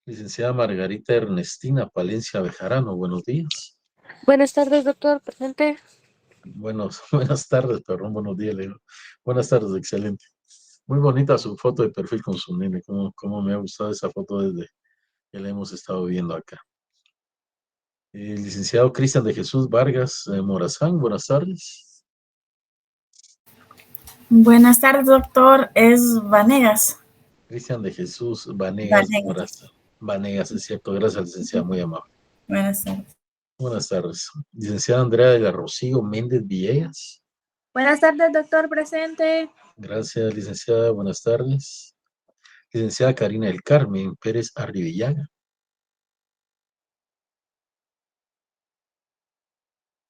Licenciada Margarita Ernestina Palencia Bejarano, buenos días. Buenas tardes, doctor. Presente. Buenas tardes, perdón, buenos días, le digo. Buenas tardes, excelente. Muy bonita su foto de perfil con su nene, cómo me ha gustado esa foto desde que la hemos estado viendo acá. Licenciado Cristian de Jesús Vargas Morazán, buenas tardes. Buenas tardes, doctor. Es Vanegas. Cristian de Jesús Vanegas Vanegas. Morazán. Vanegas, es cierto, gracias, licenciada, muy amable. Buenas tardes. Buenas tardes. Licenciada Andrea de la Rocío Méndez Villegas. Buenas tardes, doctor. Presente. Gracias, licenciada, buenas tardes. Licenciada Karina del Carmen Pérez Arribillaga.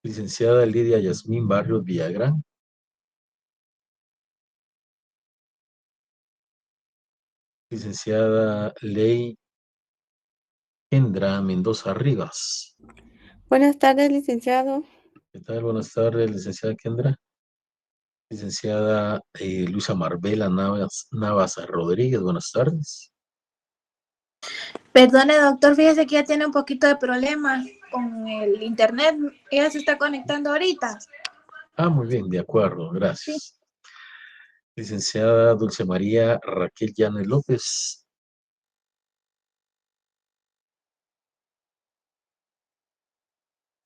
Licenciada Lidia Yasmín Barrios Villagrán. Licenciada Ley Kendra Mendoza Rivas. Buenas tardes, licenciado. ¿Qué tal? Buenas tardes, licenciada Kendra. Licenciada Luisa Marbella Navas Rodríguez, buenas tardes. Perdone, doctor. Fíjese que ya tiene un poquito de problema con el internet. Ella se está conectando ahorita. Muy bien, de acuerdo, Sí. gracias. Licenciada Dulce María Raquel Llanes López.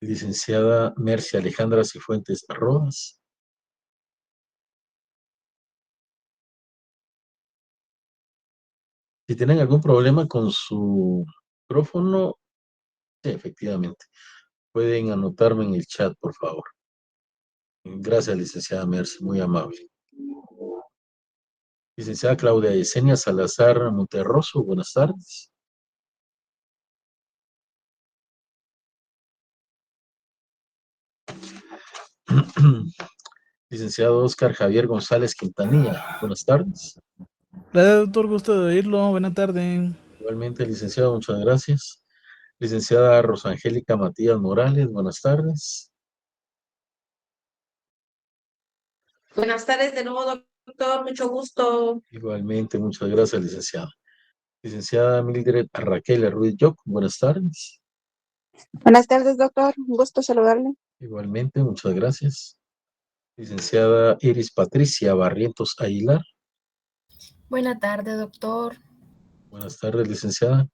Licenciada Mercia Alejandra Cifuentes Rodas. Si tienen algún problema con su micrófono, sí, efectivamente, pueden anotarme en el chat, por favor. Gracias, licenciada Mercia, muy amable. Licenciada Claudia Yesenia Salazar Monterroso, buenas tardes. Licenciado Oscar Javier González Quintanilla, buenas tardes. Gracias, doctor, gusto de oírlo. Buena tarde. Igualmente, licenciado, muchas gracias. Licenciada Rosangélica Matías Morales, buenas tardes. Buenas tardes de nuevo, doctor. Mucho gusto. Igualmente, muchas gracias, licenciada. Licenciada Mildred Raquel Ruiz Yoc, buenas tardes. Buenas tardes, doctor. Un gusto saludarle. Igualmente, muchas gracias. Licenciada Iris Patricia Barrientos Aguilar. Buenas tardes, doctor. Buenas tardes, licenciada.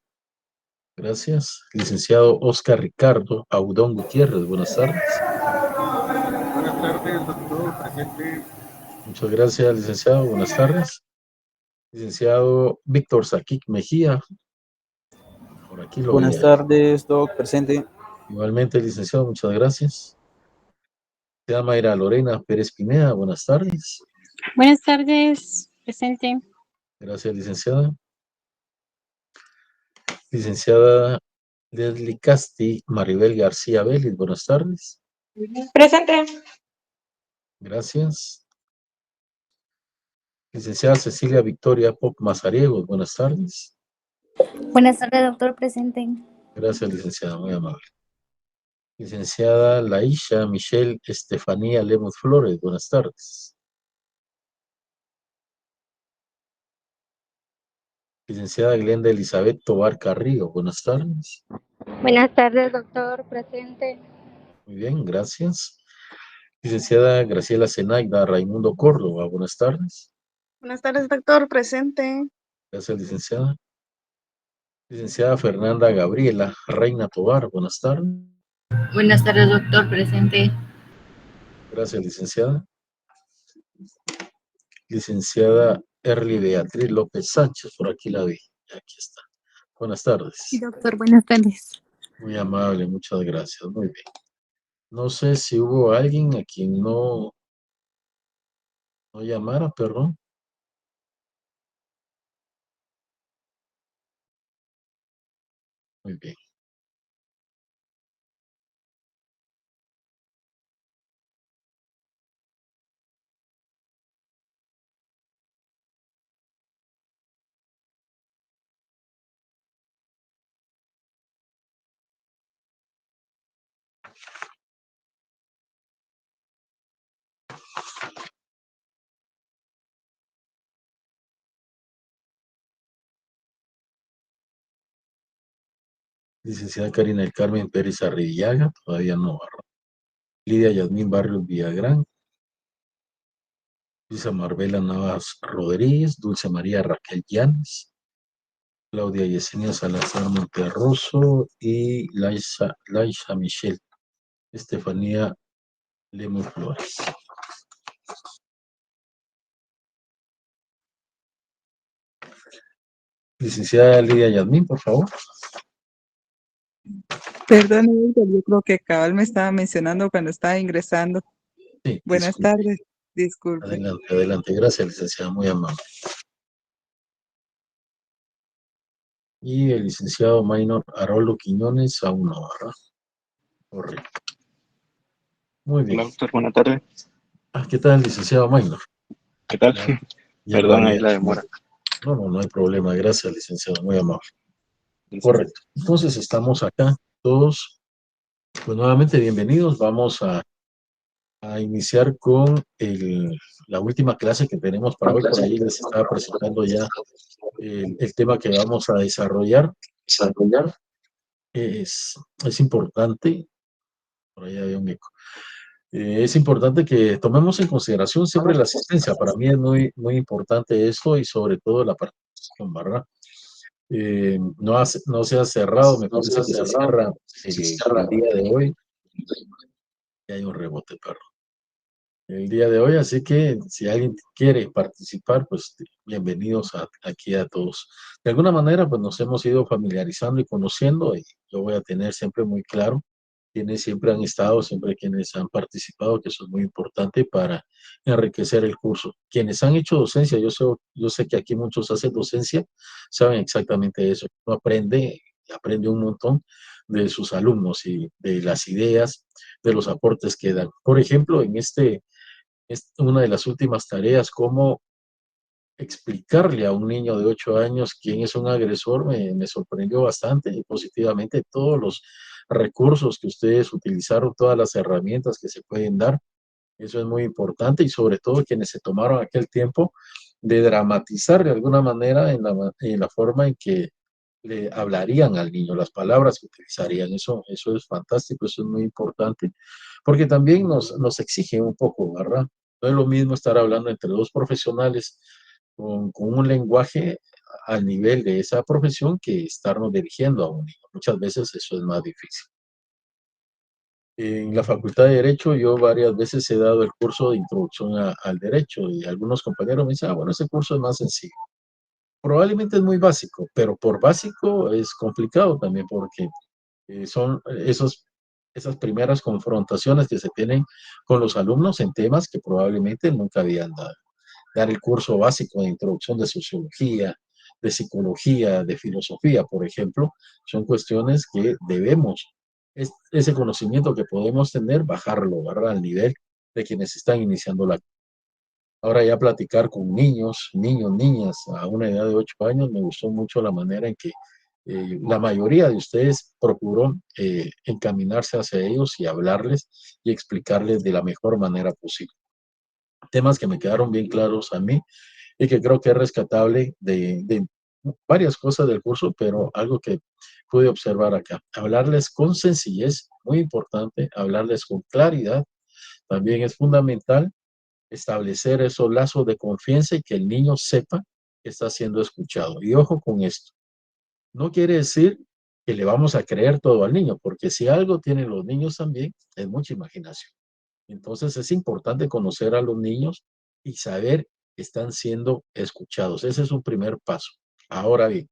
Gracias. Licenciado Oscar Ricardo Audón Gutiérrez, buenas tardes. Buenas tardes, doctor. Presente. Muchas gracias, licenciado. Buenas tardes. Licenciado Víctor Saquic Mejía. Por aquí lo Buenas veía. tardes, doc. Presente. Igualmente, licenciado, muchas gracias. Se llama Mayra Lorena Pérez Pineda, buenas tardes. Buenas tardes, presente. Gracias, licenciada. Licenciada Leslie Casti Maribel García Vélez, buenas tardes. Presente. Gracias. Licenciada Cecilia Victoria Pop Mazariegos, buenas tardes. Buenas tardes, doctor, presente. Gracias, licenciada, muy amable. Licenciada Laisha Michelle Estefanía Lemos Flores, buenas tardes. Licenciada Glenda Elizabeth Tobar Carrillo, buenas tardes. Buenas tardes, doctor, presente. Muy bien, gracias. Licenciada Graciela Zenaida Raimundo Córdoba, buenas tardes. Buenas tardes, doctor. Presente. Gracias, licenciada. Licenciada Fernanda Gabriela Reina Tobar, buenas tardes. Buenas tardes, doctor, presente. Gracias, licenciada. Licenciada Erly Beatriz López Sánchez, por aquí la vi. Aquí está. Buenas tardes. Sí, doctor, buenas tardes. Muy amable, muchas gracias. Muy bien. No sé si hubo alguien a quien no llamara, perdón. Muy bien. Licenciada Karina del Carmen Pérez Arrillaga, todavía no. Lidia Yasmín Barrios Villagrán. Luisa Marbella Navas Rodríguez, Dulce María Raquel Llanes, Claudia Yesenia Salazar Monterroso y Laisa Michelle Estefanía Lemos Flores. Licenciada Lidia Yasmín, por favor. Perdón, Edgar, yo creo que cabal me estaba mencionando cuando estaba ingresando. Sí, Buenas disculpe. tardes, disculpe. Adelante, adelante. Gracias, licenciada, muy amable. Y el licenciado Maynor Haroldo Quiñones, aún no, ¿verdad? Correcto. Muy bien. Hola, doctor, buenas tardes. ¿Qué tal, licenciado Maynor? ¿Qué tal? Ya Perdón lo ahí había- la demora. No hay problema. Gracias, licenciado, muy amable. Correcto. Entonces estamos acá todos. Pues nuevamente bienvenidos. Vamos a iniciar con la última clase que tenemos para hoy. Por ahí les estaba presentando ya el tema que vamos a desarrollar. Es importante, por ahí había un eco. Es importante que tomemos en consideración siempre la asistencia. Para mí es muy, muy importante esto y sobre todo la participación, ¿verdad? No se ha cerrado, me parece que se cierra el día de hoy. Y hay un rebote, perro. El día de hoy, así que si alguien quiere participar, pues bienvenidos aquí a todos. De alguna manera, pues nos hemos ido familiarizando y conociendo y yo voy a tener siempre muy claro quienes siempre han estado, siempre quienes han participado, que eso es muy importante para enriquecer el curso. Quienes han hecho docencia, yo sé que aquí muchos hacen docencia, saben exactamente eso. Uno aprende un montón de sus alumnos y de las ideas, de los aportes que dan. Por ejemplo, es una de las últimas tareas, cómo explicarle a un niño de 8 años quién es un agresor, me sorprendió bastante y positivamente todos los recursos que ustedes utilizaron, todas las herramientas que se pueden dar. Eso es muy importante y sobre todo quienes se tomaron aquel tiempo de dramatizar de alguna manera en la forma en que le hablarían al niño, las palabras que utilizarían. Eso es fantástico, eso es muy importante, porque también nos exige un poco, ¿verdad? No es lo mismo estar hablando entre dos profesionales con un lenguaje al nivel de esa profesión que estarnos dirigiendo a un niño. Muchas veces eso es más difícil. En la Facultad de Derecho yo varias veces he dado el curso de introducción al derecho y algunos compañeros me dicen, bueno, ese curso es más sencillo. Probablemente es muy básico, pero por básico es complicado también porque son esas primeras confrontaciones que se tienen con los alumnos en temas que probablemente nunca habían dado. Dar el curso básico de introducción de sociología, de psicología, de filosofía, por ejemplo, son cuestiones que debemos, ese conocimiento que podemos tener, bajarlo, ¿verdad? Al nivel de quienes están iniciando la. Ahora ya platicar con niños, niñas a una edad de 8 años, me gustó mucho la manera en que la mayoría de ustedes procuró encaminarse hacia ellos y hablarles y explicarles de la mejor manera posible. Temas que me quedaron bien claros a mí y que creo que es rescatable de varias cosas del curso, pero algo que pude observar acá. Hablarles con sencillez, muy importante, hablarles con claridad, también es fundamental establecer esos lazos de confianza y que el niño sepa que está siendo escuchado. Y ojo con esto, no quiere decir que le vamos a creer todo al niño, porque si algo tienen los niños también, es mucha imaginación. Entonces es importante conocer a los niños y saber que están siendo escuchados. Ese es un primer paso. Ahora bien,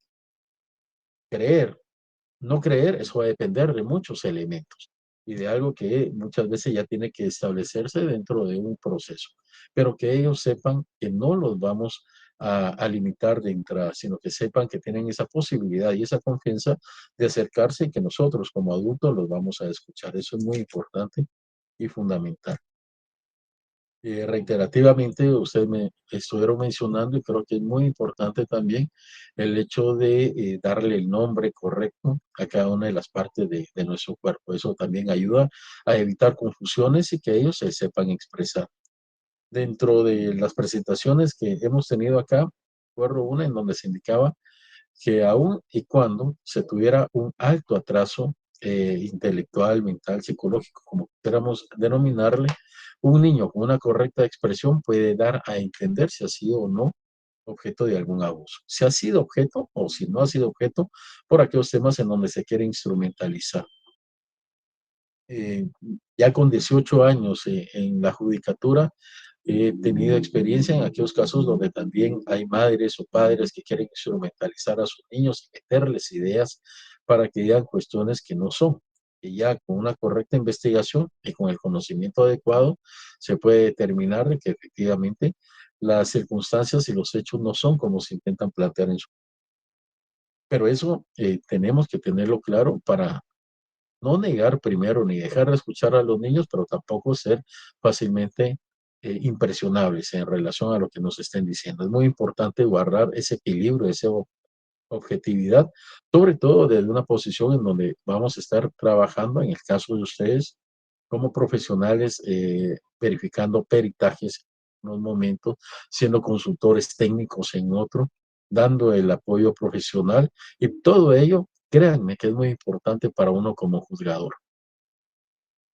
creer, no creer, eso va a depender de muchos elementos y de algo que muchas veces ya tiene que establecerse dentro de un proceso, pero que ellos sepan que no los vamos a limitar de entrada, sino que sepan que tienen esa posibilidad y esa confianza de acercarse y que nosotros como adultos los vamos a escuchar. Eso es muy importante y fundamental. Reiterativamente ustedes me estuvieron mencionando y creo que es muy importante también el hecho de darle el nombre correcto a cada una de las partes de nuestro cuerpo. Eso también ayuda a evitar confusiones y que ellos se sepan expresar. Dentro de las presentaciones que hemos tenido acá, recuerdo una en donde se indicaba que aun y cuando se tuviera un alto atraso intelectual, mental, psicológico, como queramos denominarle, un niño con una correcta expresión puede dar a entender si ha sido o no objeto de algún abuso. Si ha sido objeto o si no ha sido objeto por aquellos temas en donde se quiere instrumentalizar. Eh, ya con 18 años en la judicatura, he tenido experiencia en aquellos casos donde también hay madres o padres que quieren instrumentalizar a sus niños y meterles ideas para que digan cuestiones que no son. Y ya con una correcta investigación y con el conocimiento adecuado se puede determinar de que efectivamente las circunstancias y los hechos no son como se intentan plantear en su. Pero eso tenemos que tenerlo claro para no negar primero ni dejar de escuchar a los niños, pero tampoco ser fácilmente impresionables en relación a lo que nos estén diciendo. Es muy importante guardar ese equilibrio, esa objetividad, sobre todo desde una posición en donde vamos a estar trabajando, en el caso de ustedes, como profesionales, verificando peritajes en un momento, siendo consultores técnicos en otro, dando el apoyo profesional y todo ello, créanme que es muy importante para uno como juzgador.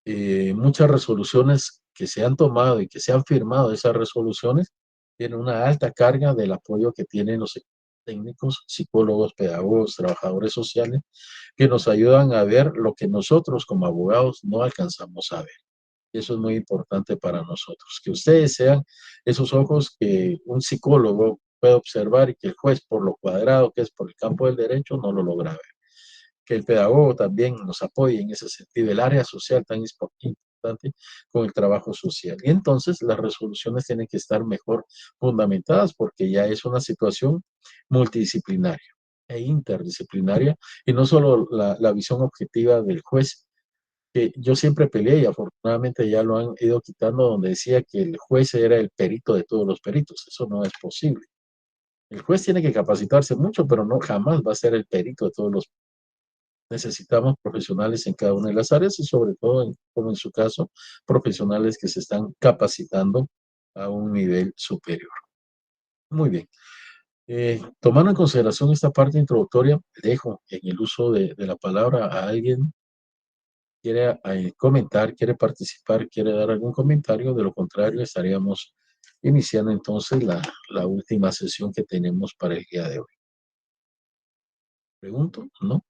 Muchas resoluciones que se han tomado y que se han firmado, esas resoluciones, tienen una alta carga del apoyo que tienen los técnicos, psicólogos, pedagogos, trabajadores sociales, que nos ayudan a ver lo que nosotros como abogados no alcanzamos a ver. Y eso es muy importante para nosotros, que ustedes sean esos ojos que un psicólogo puede observar y que el juez, por lo cuadrado que es por el campo del derecho, no lo logra ver. Que el pedagogo también nos apoye en ese sentido, el área social tan importante con el trabajo social. Y entonces las resoluciones tienen que estar mejor fundamentadas porque ya es una situación multidisciplinaria e interdisciplinaria y no solo la visión objetiva del juez, que yo siempre peleé y afortunadamente ya lo han ido quitando, donde decía que el juez era el perito de todos los peritos. Eso no es posible. El juez tiene que capacitarse mucho, pero no jamás va a ser el perito de todos los. Necesitamos profesionales en cada una de las áreas y sobre todo, como en su caso, profesionales que se están capacitando a un nivel superior. Muy bien. Tomando en consideración esta parte introductoria, dejo en el uso de la palabra a alguien quiere comentar, quiere participar, quiere dar algún comentario. De lo contrario, estaríamos iniciando entonces la última sesión que tenemos para el día de hoy. ¿Pregunto? ¿No?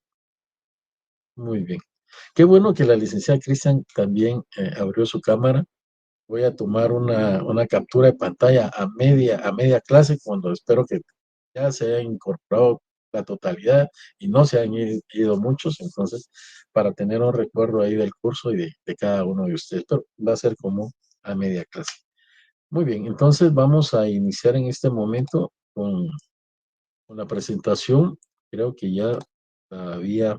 Muy bien. Qué bueno que la licenciada Cristian también abrió su cámara. Voy a tomar una captura de pantalla a media clase, cuando espero que ya se haya incorporado la totalidad y no se han ido muchos, entonces, para tener un recuerdo ahí del curso y de cada uno de ustedes, pero va a ser como a media clase. Muy bien, entonces vamos a iniciar en este momento con la presentación. Creo que ya la había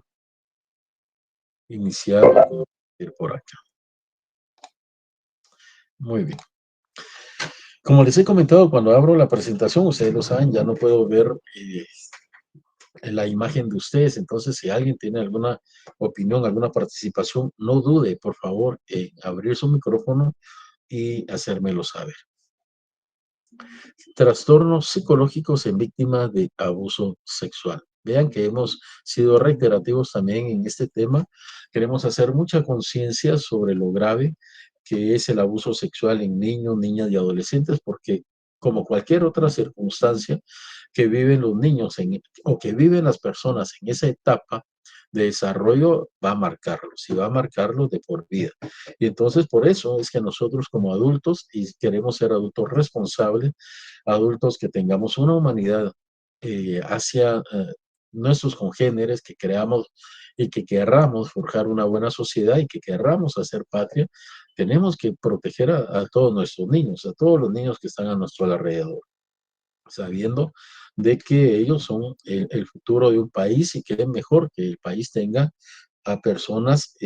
iniciado por acá. Muy bien. Como les he comentado, cuando abro la presentación, ustedes lo saben, ya no puedo ver la imagen de ustedes. Entonces, si alguien tiene alguna opinión, alguna participación, no dude, por favor, en abrir su micrófono y hacérmelo saber. Trastornos psicológicos en víctimas de abuso sexual. Vean que hemos sido reiterativos también en este tema. Queremos hacer mucha conciencia sobre lo grave que es el abuso sexual en niños, niñas y adolescentes, porque como cualquier otra circunstancia que viven los niños o que viven las personas en esa etapa de desarrollo, va a marcarlos y va a marcarlos de por vida. Y entonces por eso es que nosotros como adultos, y queremos ser adultos responsables, adultos que tengamos una humanidad hacia nuestros congéneres, que creamos y que querramos forjar una buena sociedad y que querramos hacer patria, tenemos que proteger a todos nuestros niños, a todos los niños que están a nuestro alrededor, sabiendo de que ellos son el futuro de un país y que es mejor que el país tenga a personas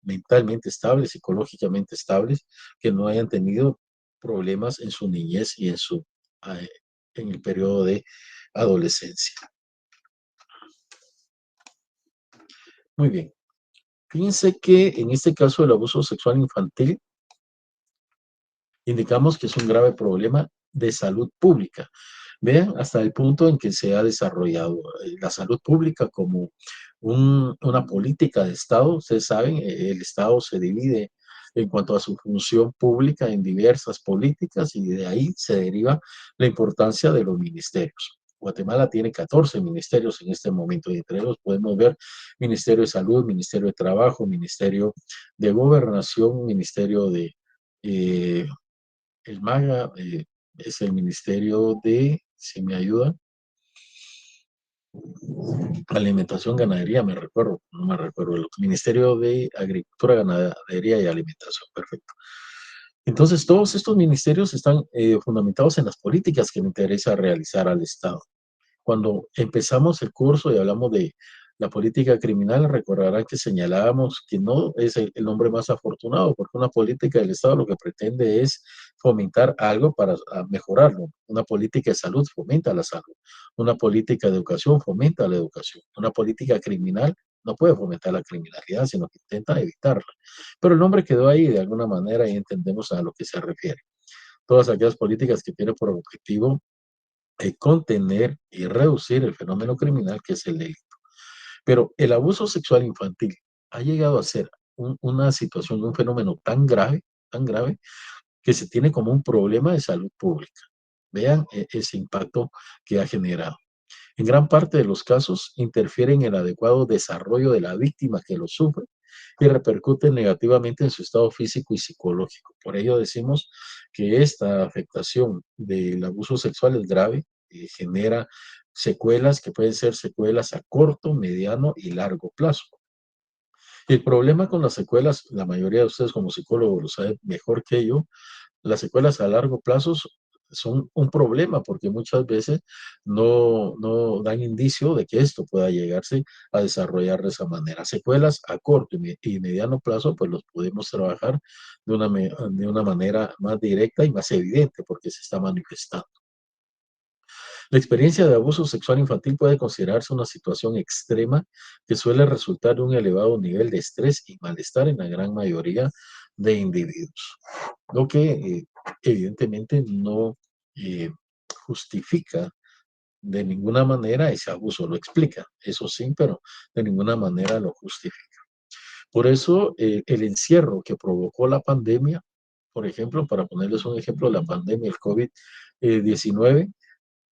mentalmente estables, psicológicamente estables, que no hayan tenido problemas en su niñez y en el periodo de adolescencia. Muy bien. Fíjense que en este caso el abuso sexual infantil, indicamos que es un grave problema de salud pública. Vean hasta el punto en que se ha desarrollado la salud pública como una política de Estado. Ustedes saben, el Estado se divide en cuanto a su función pública en diversas políticas y de ahí se deriva la importancia de los ministerios. Guatemala tiene 14 ministerios en este momento y entre ellos podemos ver Ministerio de Salud, Ministerio de Trabajo, Ministerio de Gobernación, Ministerio de el MAGA, es el Ministerio de, si me ayuda, Alimentación, Ganadería, me recuerdo, no me recuerdo, el Ministerio de Agricultura, Ganadería y Alimentación, perfecto. Entonces, todos estos ministerios están fundamentados en las políticas que me interesa realizar al Estado. Cuando empezamos el curso y hablamos de la política criminal, recordarán que señalábamos que no es el nombre más afortunado, porque una política del Estado lo que pretende es fomentar algo para mejorarlo. Una política de salud fomenta la salud. Una política de educación fomenta la educación. Una política criminal no puede fomentar la criminalidad, sino que intenta evitarla. Pero el nombre quedó ahí de alguna manera y entendemos a lo que se refiere. Todas aquellas políticas que tienen por objetivo contener y reducir el fenómeno criminal que es el delito. Pero el abuso sexual infantil ha llegado a ser una situación, un fenómeno tan grave, que se tiene como un problema de salud pública. Vean ese impacto que ha generado. En gran parte de los casos interfiere en el adecuado desarrollo de la víctima que lo sufre y repercute negativamente en su estado físico y psicológico. Por ello decimos que esta afectación del abuso sexual es grave y genera secuelas que pueden ser secuelas a corto, mediano y largo plazo. El problema con las secuelas, la mayoría de ustedes como psicólogos lo saben mejor que yo, las secuelas a largo plazo son un problema porque muchas veces no dan indicio de que esto pueda llegarse a desarrollar de esa manera. Secuelas a corto y mediano plazo, pues los podemos trabajar de una manera más directa y más evidente porque se está manifestando. La experiencia de abuso sexual infantil puede considerarse una situación extrema que suele resultar de un elevado nivel de estrés y malestar en la gran mayoría de individuos, lo que evidentemente no justifica de ninguna manera ese abuso, lo explica, eso sí, pero de ninguna manera lo justifica. Por eso el encierro que provocó la pandemia, por ejemplo, para ponerles un ejemplo, la pandemia, el COVID-19,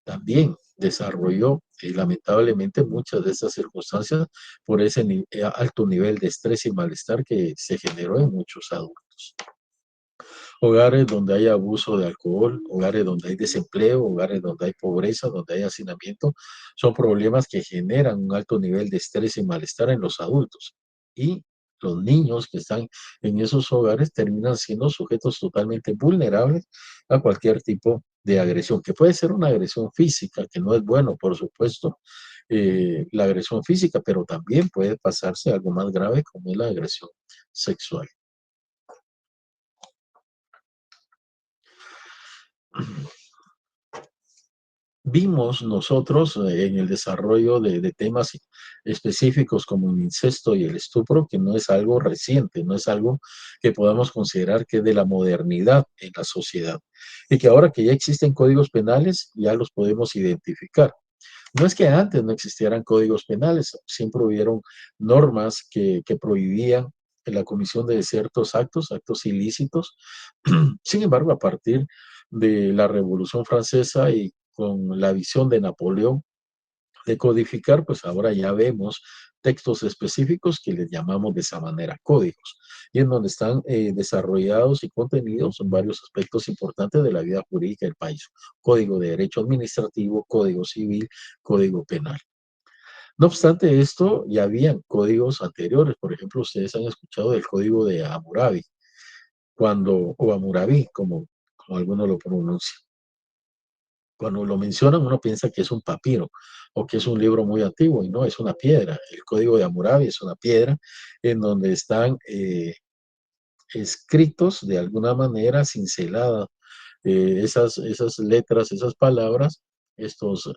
también desarrolló lamentablemente muchas de estas circunstancias por ese alto nivel de estrés y malestar que se generó en muchos adultos. Hogares donde hay abuso de alcohol, hogares donde hay desempleo, hogares donde hay pobreza, donde hay hacinamiento, son problemas que generan un alto nivel de estrés y malestar en los adultos. Y los niños que están en esos hogares terminan siendo sujetos totalmente vulnerables a cualquier tipo de agresión, que puede ser una agresión física, que no es bueno, por supuesto, la agresión física, pero también puede pasarse algo más grave como es la agresión sexual. Vimos nosotros en el desarrollo de temas específicos como el incesto y el estupro, que no es algo reciente, no es algo que podamos considerar que es de la modernidad en la sociedad, y que ahora que ya existen códigos penales, ya los podemos identificar. No es que antes no existieran códigos penales, siempre hubieron normas que prohibían la comisión de ciertos actos ilícitos. Sin embargo, a partir de la Revolución Francesa y con la visión de Napoleón de codificar, pues ahora ya vemos textos específicos que les llamamos de esa manera códigos, y en donde están desarrollados y contenidos varios aspectos importantes de la vida jurídica del país. Código de Derecho Administrativo, Código Civil, Código Penal. No obstante esto, ya habían códigos anteriores. Por ejemplo, ustedes han escuchado del Código de Hammurabi, o Hammurabi, como algunos lo pronuncian. Cuando lo mencionan, uno piensa que es un papiro o que es un libro muy antiguo, y no, es una piedra. El Código de Hammurabi es una piedra en donde están escritos de alguna manera, cinceladas, esas letras, esas palabras, estos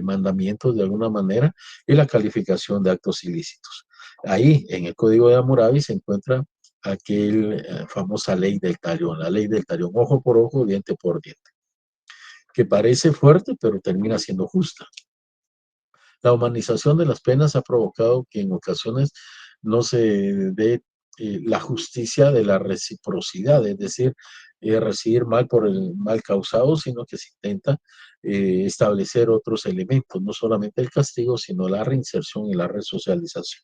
mandamientos de alguna manera, y la calificación de actos ilícitos. Ahí, en el Código de Hammurabi, se encuentra aquella famosa ley del talión, la ley del talión, ojo por ojo, diente por diente. que parece fuerte, pero termina siendo justa. La humanización de las penas ha provocado que en ocasiones no se dé la justicia de la reciprocidad, es decir, recibir mal por el mal causado, sino que se intenta establecer otros elementos, no solamente el castigo, sino la reinserción y la resocialización.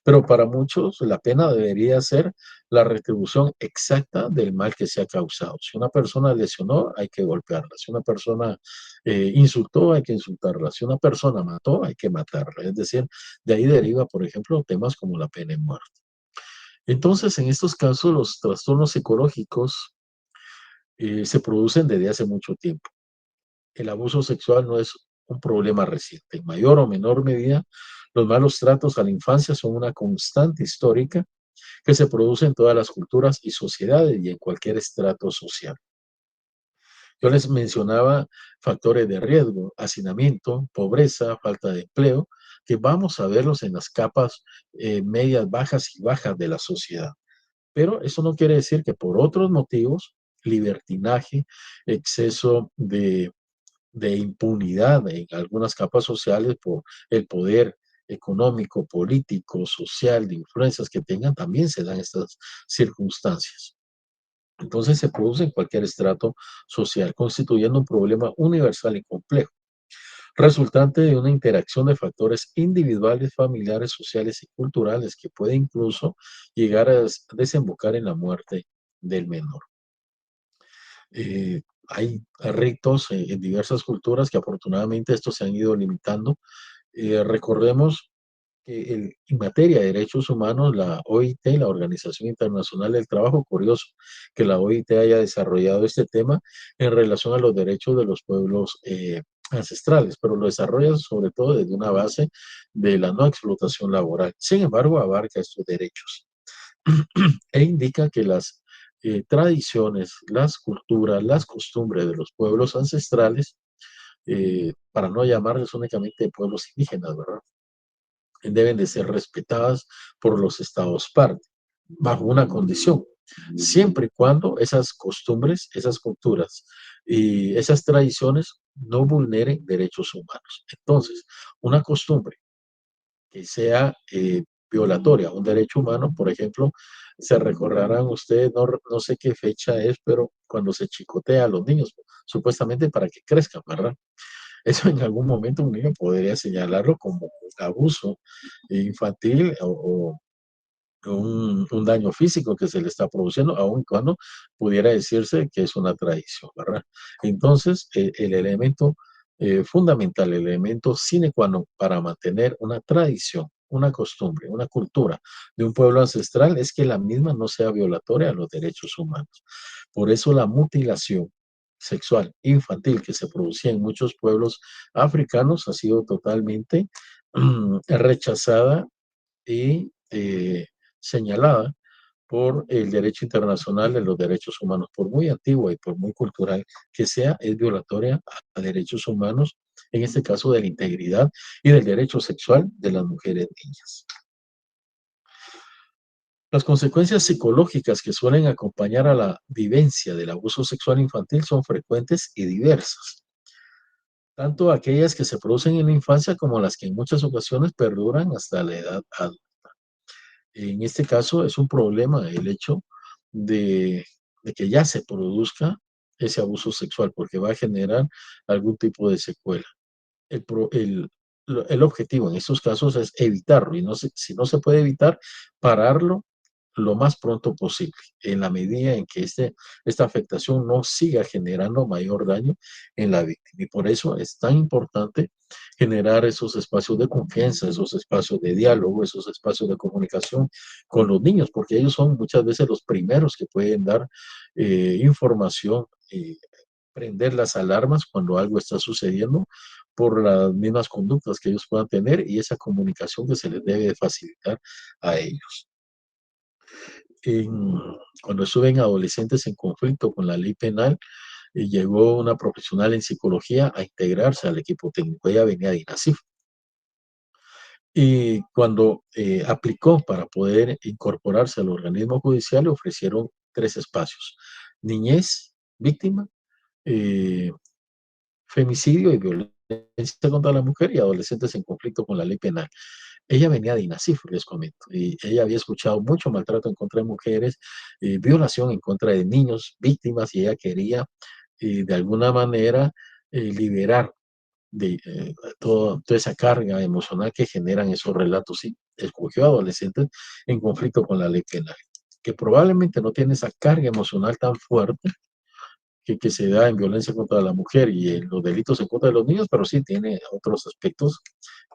Pero para muchos la pena debería ser la retribución exacta del mal que se ha causado. Si una persona lesionó, hay que golpearla. Si una persona insultó, hay que insultarla. Si una persona mató, hay que matarla. Es decir, de ahí deriva, por ejemplo, temas como la pena de muerte. Entonces, en estos casos, los trastornos psicológicos se producen desde hace mucho tiempo. El abuso sexual no es un problema reciente. En mayor o menor medida, los malos tratos a la infancia son una constante histórica que se produce en todas las culturas y sociedades y en cualquier estrato social. Yo les mencionaba factores de riesgo, hacinamiento, pobreza, falta de empleo, que vamos a verlos en las capas medias, bajas y bajas de la sociedad. Pero eso no quiere decir que por otros motivos, libertinaje, exceso de impunidad en algunas capas sociales por el poder económico, político, social, de influencias que tengan, también se dan estas circunstancias. Entonces se produce en cualquier estrato social, constituyendo un problema universal y complejo, resultante de una interacción de factores individuales, familiares, sociales y culturales que puede incluso llegar a desembocar en la muerte del menor. Hay ritos en diversas culturas que afortunadamente estos se han ido limitando. Recordemos que en materia de derechos humanos, la OIT, la Organización Internacional del Trabajo, curioso que la OIT haya desarrollado este tema en relación a los derechos de los pueblos ancestrales, pero lo desarrolla sobre todo desde una base de la no explotación laboral. Sin embargo, abarca estos derechos e indica que las tradiciones, las culturas, las costumbres de los pueblos ancestrales, para no llamarles únicamente pueblos indígenas, ¿verdad? Deben de ser respetadas por los estados parte, bajo una condición, siempre y cuando esas costumbres, esas culturas y esas tradiciones no vulneren derechos humanos. Entonces, una costumbre que sea violatoria a un derecho humano, por ejemplo, se recordarán ustedes, no sé qué fecha es, pero cuando se chicotea a los niños, supuestamente para que crezcan, ¿verdad? Eso en algún momento un niño podría señalarlo como un abuso infantil o un daño físico que se le está produciendo, aun cuando pudiera decirse que es una tradición, ¿verdad? Entonces, el elemento fundamental, el elemento sine qua non para mantener una tradición, una costumbre, una cultura de un pueblo ancestral es que la misma no sea violatoria a los derechos humanos. Por eso la mutilación sexual infantil que se producía en muchos pueblos africanos ha sido totalmente rechazada y señalada por el derecho internacional de los derechos humanos, por muy antigua y por muy cultural que sea, es violatoria a derechos humanos, en este caso de la integridad y del derecho sexual de las mujeres niñas. Las consecuencias psicológicas que suelen acompañar a la vivencia del abuso sexual infantil son frecuentes y diversas, tanto aquellas que se producen en la infancia como las que en muchas ocasiones perduran hasta la edad adulta. En este caso es un problema el hecho de, de que ya se produzca ese abuso sexual, porque va a generar algún tipo de secuela. El objetivo en estos casos es evitarlo, y si no se puede evitar, pararlo lo más pronto posible, en la medida en que esta afectación no siga generando mayor daño en la víctima. Y por eso es tan importante generar esos espacios de confianza, esos espacios de diálogo, esos espacios de comunicación con los niños, porque ellos son muchas veces los primeros que pueden dar información, prender las alarmas cuando algo está sucediendo por las mismas conductas que ellos puedan tener y esa comunicación que se les debe facilitar a ellos. Cuando estuve en adolescentes en conflicto con la ley penal, llegó una profesional en psicología a integrarse al equipo técnico. Ella venía de INASIF. Y cuando aplicó para poder incorporarse al organismo judicial, le ofrecieron 3 espacios: niñez, víctima, femicidio y violencia contra la mujer y adolescentes en conflicto con la ley penal. Ella venía de INASIF, les comento, y ella había escuchado mucho maltrato en contra de mujeres, violación en contra de niños, víctimas, y ella quería de alguna manera liberar de toda esa carga emocional que generan esos relatos, y escogió adolescentes en conflicto con la ley penal, que probablemente no tiene esa carga emocional tan fuerte que se da en violencia contra la mujer y en los delitos en contra de los niños, pero sí tiene otros aspectos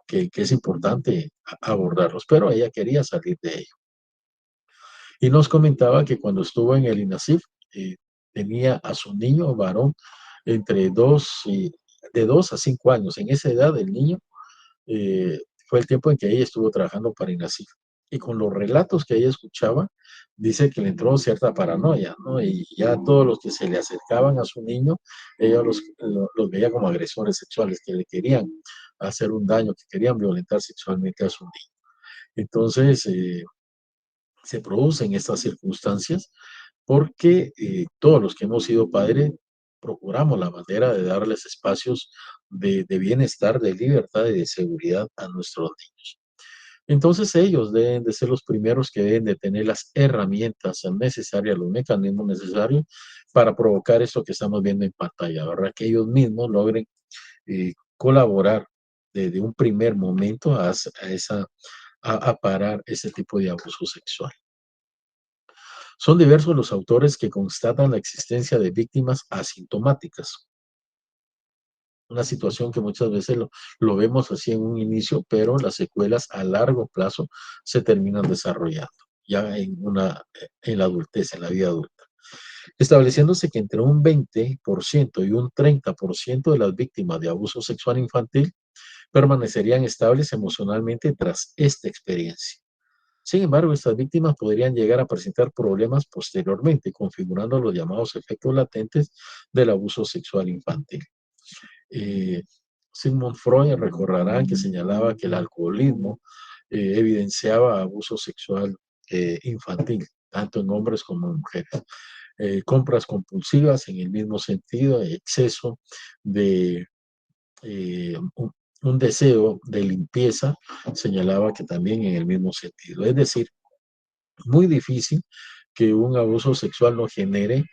que es importante abordarlos, pero ella quería salir de ello. Y nos comentaba que cuando estuvo en el INASIF, tenía a su niño varón entre de 2 a 5 años. En esa edad, el niño fue el tiempo en que ella estuvo trabajando para INASIF. Y con los relatos que ella escuchaba, dice que le entró cierta paranoia, ¿no? Y ya todos los que se le acercaban a su niño, ella los veía como agresores sexuales, que le querían hacer un daño, que querían violentar sexualmente a su niño. Entonces, se producen estas circunstancias porque todos los que hemos sido padres procuramos la manera de darles espacios de bienestar, de libertad y de seguridad a nuestros niños. Entonces ellos deben de ser los primeros que deben de tener las herramientas necesarias, los mecanismos necesarios para provocar esto que estamos viendo en pantalla, ¿verdad? Que ellos mismos logren colaborar desde un primer momento a parar ese tipo de abuso sexual. Son diversos los autores que constatan la existencia de víctimas asintomáticas. Una situación que muchas veces lo vemos así en un inicio, pero las secuelas a largo plazo se terminan desarrollando ya en la adultez, en la vida adulta. Estableciéndose que entre un 20% y un 30% de las víctimas de abuso sexual infantil permanecerían estables emocionalmente tras esta experiencia. Sin embargo, estas víctimas podrían llegar a presentar problemas posteriormente, configurando los llamados efectos latentes del abuso sexual infantil. Sigmund Freud, recordarán que señalaba que el alcoholismo evidenciaba abuso sexual infantil, tanto en hombres como en mujeres. Compras compulsivas en el mismo sentido, exceso de un deseo de limpieza, señalaba que también en el mismo sentido. Es decir, muy difícil que un abuso sexual no genere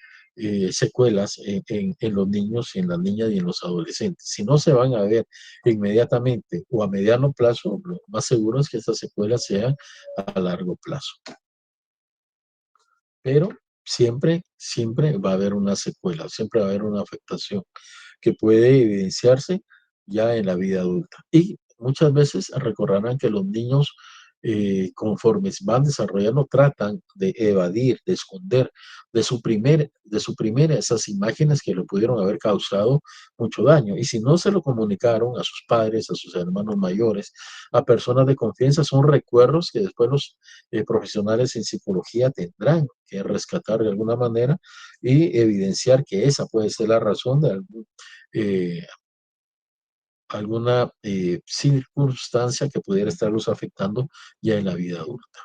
secuelas en los niños y en las niñas y en los adolescentes. Si no se van a ver inmediatamente o a mediano plazo, lo más seguro es que estas secuelas sean a largo plazo. Pero siempre va a haber una secuela, siempre va a haber una afectación que puede evidenciarse ya en la vida adulta. Y muchas veces recordarán que los niños, conforme van desarrollando, tratan de evadir, de esconder, de suprimir esas imágenes que le pudieron haber causado mucho daño. Y si no se lo comunicaron a sus padres, a sus hermanos mayores, a personas de confianza, son recuerdos que después los profesionales en psicología tendrán que rescatar de alguna manera y evidenciar que esa puede ser la razón de alguna circunstancia que pudiera estarlos afectando ya en la vida adulta.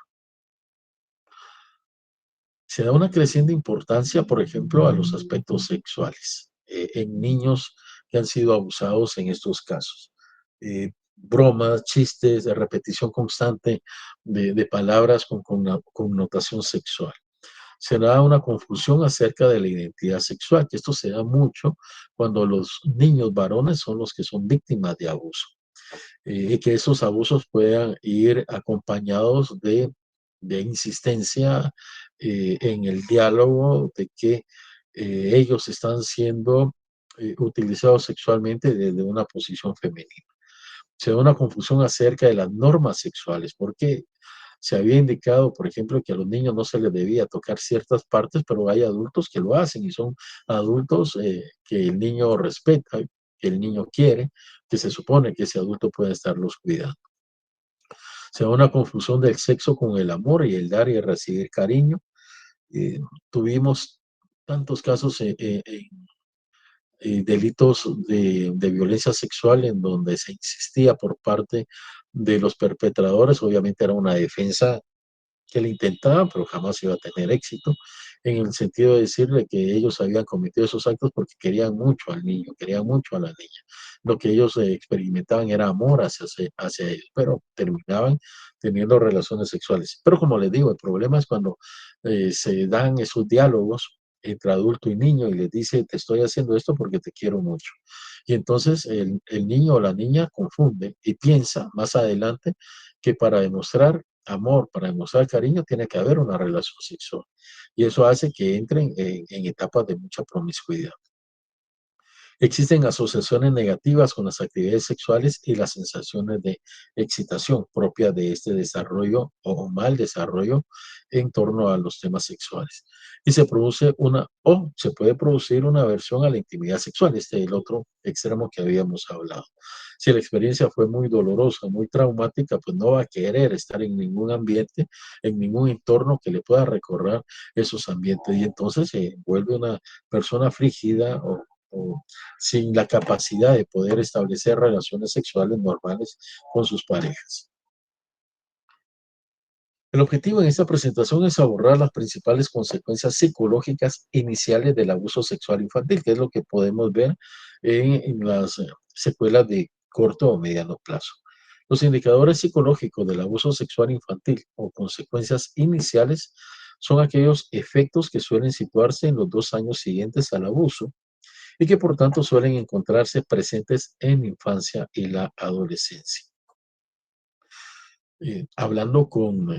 Se da una creciente importancia, por ejemplo, a los aspectos sexuales en niños que han sido abusados en estos casos. Bromas, chistes, de repetición constante de palabras con connotación sexual. Se da una confusión acerca de la identidad sexual, que esto se da mucho cuando los niños varones son los que son víctimas de abuso. Y que esos abusos puedan ir acompañados de insistencia en el diálogo, de que ellos están siendo utilizados sexualmente desde una posición femenina. Se da una confusión acerca de las normas sexuales, porque se había indicado, por ejemplo, que a los niños no se les debía tocar ciertas partes, pero hay adultos que lo hacen y son adultos que el niño respeta, que el niño quiere, que se supone que ese adulto puede estarlos cuidando. Se da una confusión del sexo con el amor y el dar y el recibir cariño. Tuvimos tantos casos delitos de violencia sexual en donde se insistía por parte de los perpetradores. Obviamente era una defensa que le intentaban, pero jamás iba a tener éxito, en el sentido de decirle que ellos habían cometido esos actos porque querían mucho al niño, querían mucho a la niña. Lo que ellos experimentaban era amor hacia ellos, pero terminaban teniendo relaciones sexuales. Pero como les digo, el problema es cuando se dan esos diálogos entre adulto y niño y les dice, te estoy haciendo esto porque te quiero mucho. Y entonces el niño o la niña confunde y piensa más adelante que para demostrar amor, para demostrar cariño, tiene que haber una relación sexual. Y eso hace que entren en etapas de mucha promiscuidad. Existen asociaciones negativas con las actividades sexuales y las sensaciones de excitación propias de este desarrollo o mal desarrollo en torno a los temas sexuales. Y se puede producir una aversión a la intimidad sexual. Este es el otro extremo que habíamos hablado. Si la experiencia fue muy dolorosa, muy traumática, pues no va a querer estar en ningún ambiente, en ningún entorno que le pueda recordar esos ambientes. Y entonces se vuelve una persona frígida o sin la capacidad de poder establecer relaciones sexuales normales con sus parejas. El objetivo en esta presentación es abordar las principales consecuencias psicológicas iniciales del abuso sexual infantil, que es lo que podemos ver en las secuelas de corto o mediano plazo. Los indicadores psicológicos del abuso sexual infantil o consecuencias iniciales son aquellos efectos que suelen situarse en los 2 años siguientes al abuso y que por tanto suelen encontrarse presentes en la infancia y la adolescencia. Hablando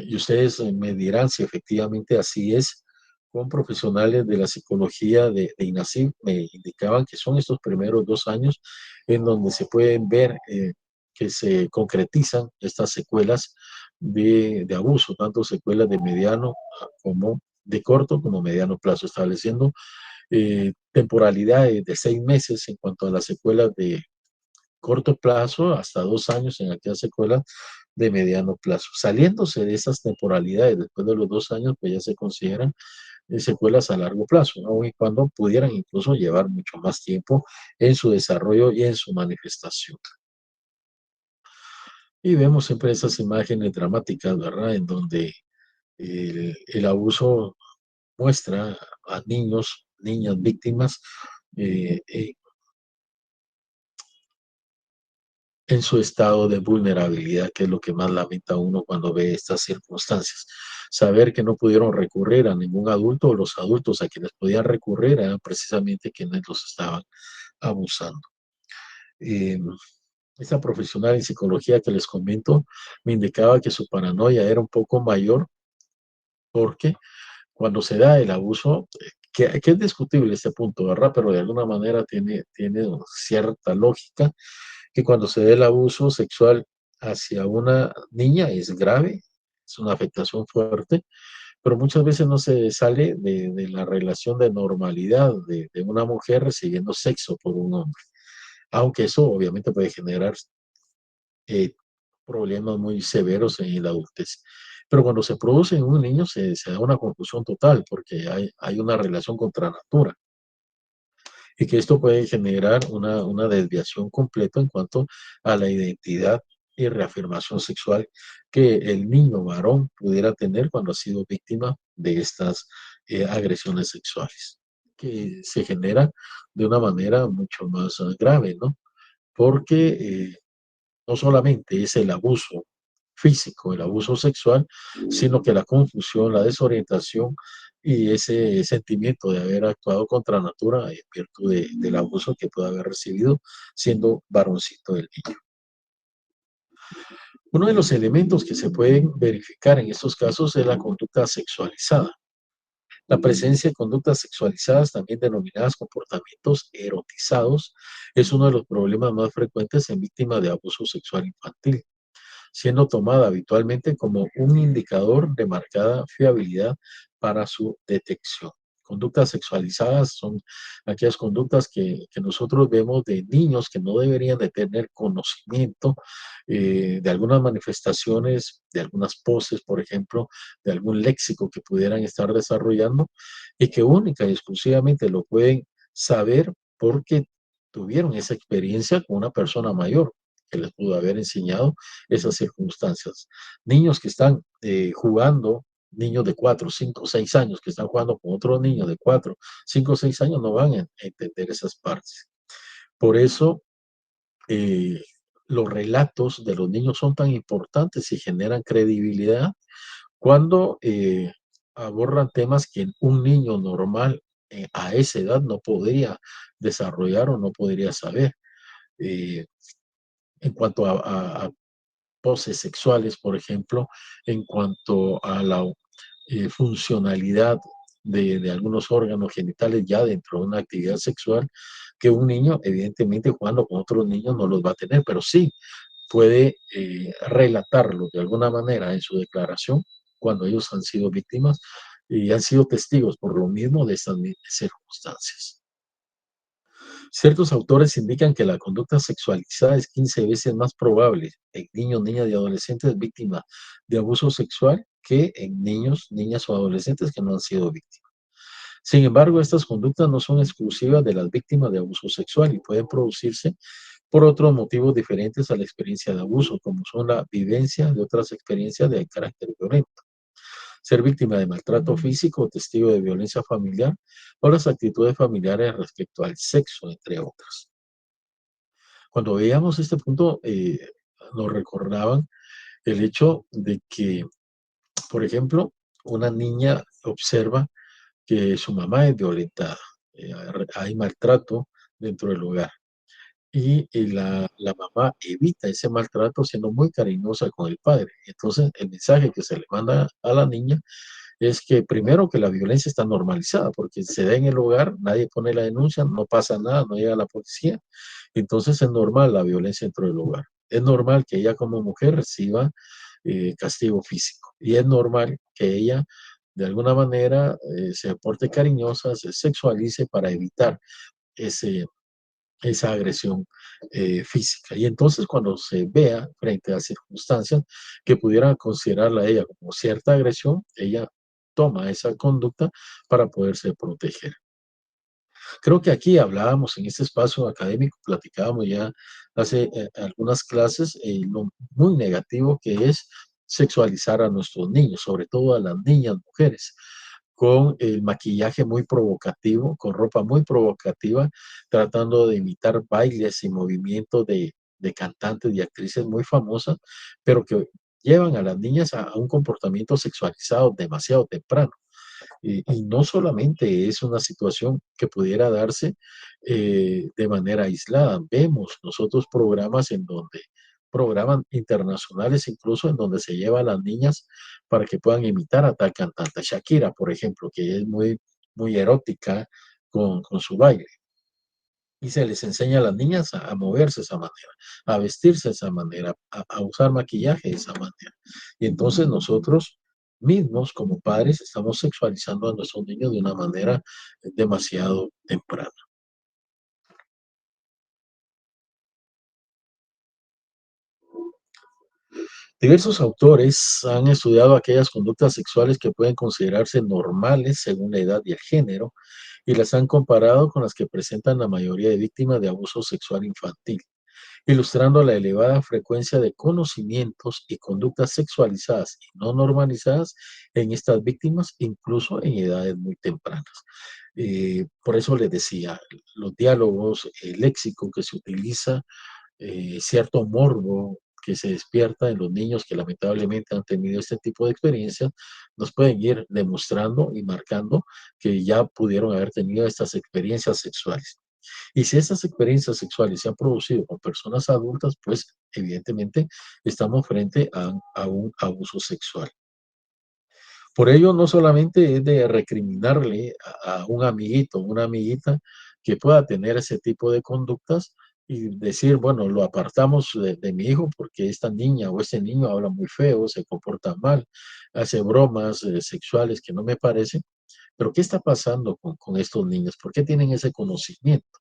y ustedes me dirán si efectivamente así es, con profesionales de la psicología de INASIF me indicaban que son estos primeros 2 años en donde se pueden ver que se concretizan estas secuelas de abuso, tanto secuelas de mediano como de corto como mediano plazo, estableciendo temporalidades de 6 meses en cuanto a las secuelas de corto plazo, hasta 2 años en aquellas secuelas de mediano plazo. Saliéndose de esas temporalidades después de los 2 años, pues ya se consideran secuelas a largo plazo, ¿no? Y cuando pudieran incluso llevar mucho más tiempo en su desarrollo y en su manifestación. Y vemos siempre esas imágenes dramáticas, ¿verdad? En donde el abuso muestra a niños, niñas víctimas en su estado de vulnerabilidad, que es lo que más lamenta uno cuando ve estas circunstancias. Saber que no pudieron recurrir a ningún adulto, o los adultos a quienes podían recurrir eran precisamente quienes los estaban abusando. Esta profesional en psicología que les comento me indicaba que su paranoia era un poco mayor porque cuando se da el abuso, que es discutible este punto, ¿verdad? Pero de alguna manera tiene cierta lógica, que cuando se da el abuso sexual hacia una niña es grave, es una afectación fuerte, pero muchas veces no se sale de la relación de normalidad de una mujer recibiendo sexo por un hombre, aunque eso obviamente puede generar problemas muy severos en la adultez. Pero cuando se produce en un niño se da una confusión total porque hay una relación contra natura y que esto puede generar una desviación completa en cuanto a la identidad y reafirmación sexual que el niño varón pudiera tener cuando ha sido víctima de estas agresiones sexuales, que se genera de una manera mucho más grave, ¿no? Porque no solamente es el abuso físico, el abuso sexual, sino que la confusión, la desorientación y ese sentimiento de haber actuado contra natura en virtud del abuso que puede haber recibido siendo varoncito del niño. Uno de los elementos que se pueden verificar en estos casos es la conducta sexualizada. La presencia de conductas sexualizadas, también denominadas comportamientos erotizados, es uno de los problemas más frecuentes en víctimas de abuso sexual infantil, siendo tomada habitualmente como un indicador de marcada fiabilidad para su detección. Conductas sexualizadas son aquellas conductas que nosotros vemos de niños que no deberían de tener conocimiento de algunas manifestaciones, de algunas poses, por ejemplo, de algún léxico que pudieran estar desarrollando y que única y exclusivamente lo pueden saber porque tuvieron esa experiencia con una persona mayor que les pudo haber enseñado esas circunstancias. Niños que están jugando niños de 4, 5, 6 años que están jugando con otros niños de 4, 5, 6 años no van a entender esas partes. Por eso los relatos de los niños son tan importantes y generan credibilidad cuando abordan temas que un niño normal a esa edad no podría desarrollar o no podría saber. En cuanto a poses sexuales, por ejemplo, en cuanto a la funcionalidad de algunos órganos genitales ya dentro de una actividad sexual, que un niño, evidentemente, jugando con otros niños no los va a tener, pero sí puede relatarlo de alguna manera en su declaración cuando ellos han sido víctimas y han sido testigos por lo mismo de estas circunstancias. Ciertos autores indican que la conducta sexualizada es 15 veces más probable en niños, niñas y adolescentes víctimas de abuso sexual que en niños, niñas o adolescentes que no han sido víctimas. Sin embargo, estas conductas no son exclusivas de las víctimas de abuso sexual y pueden producirse por otros motivos diferentes a la experiencia de abuso, como son la vivencia de otras experiencias de carácter violento, ser víctima de maltrato físico o testigo de violencia familiar o las actitudes familiares respecto al sexo, entre otras. Cuando veíamos este punto, nos recordaban el hecho de que, por ejemplo, una niña observa que su mamá es violentada, hay maltrato dentro del hogar. Y la mamá evita ese maltrato siendo muy cariñosa con el padre. Entonces, el mensaje que se le manda a la niña es que primero que la violencia está normalizada, porque se da en el hogar, nadie pone la denuncia, no pasa nada, no llega la policía. Entonces es normal la violencia dentro del hogar. Es normal que ella como mujer reciba castigo físico. Y es normal que ella de alguna manera se porte cariñosa, se sexualice para evitar esa agresión física. Y entonces cuando se vea frente a circunstancias que pudieran considerarla a ella como cierta agresión, ella toma esa conducta para poderse proteger. Creo que aquí hablábamos en este espacio académico, platicábamos ya hace algunas clases, lo muy negativo que es sexualizar a nuestros niños, sobre todo a las niñas mujeres, con el maquillaje muy provocativo, con ropa muy provocativa, tratando de imitar bailes y movimientos de cantantes y actrices muy famosas, pero que llevan a las niñas a un comportamiento sexualizado demasiado temprano. Y no solamente es una situación que pudiera darse de manera aislada. Vemos nosotros programas en donde, programas internacionales incluso, en donde se lleva a las niñas para que puedan imitar a tal cantante. Shakira, por ejemplo, que es muy, muy erótica con su baile. Y se les enseña a las niñas a moverse de esa manera, a vestirse de esa manera, a usar maquillaje de esa manera. Y entonces nosotros mismos como padres estamos sexualizando a nuestros niños de una manera demasiado temprana. Diversos autores han estudiado aquellas conductas sexuales que pueden considerarse normales según la edad y el género y las han comparado con las que presentan la mayoría de víctimas de abuso sexual infantil, ilustrando la elevada frecuencia de conocimientos y conductas sexualizadas y no normalizadas en estas víctimas, incluso en edades muy tempranas. Por eso les decía, los diálogos, el léxico que se utiliza, cierto morbo que se despierta en los niños que lamentablemente han tenido este tipo de experiencias, nos pueden ir demostrando y marcando que ya pudieron haber tenido estas experiencias sexuales. Y si estas experiencias sexuales se han producido con personas adultas, pues evidentemente estamos frente a un abuso sexual. Por ello, no solamente es de recriminarle a un amiguito, una amiguita que pueda tener ese tipo de conductas y decir, bueno, lo apartamos de mi hijo porque esta niña o este niño habla muy feo, se comporta mal, hace bromas sexuales que no me parecen. Pero ¿qué está pasando con estos niños? ¿Por qué tienen ese conocimiento?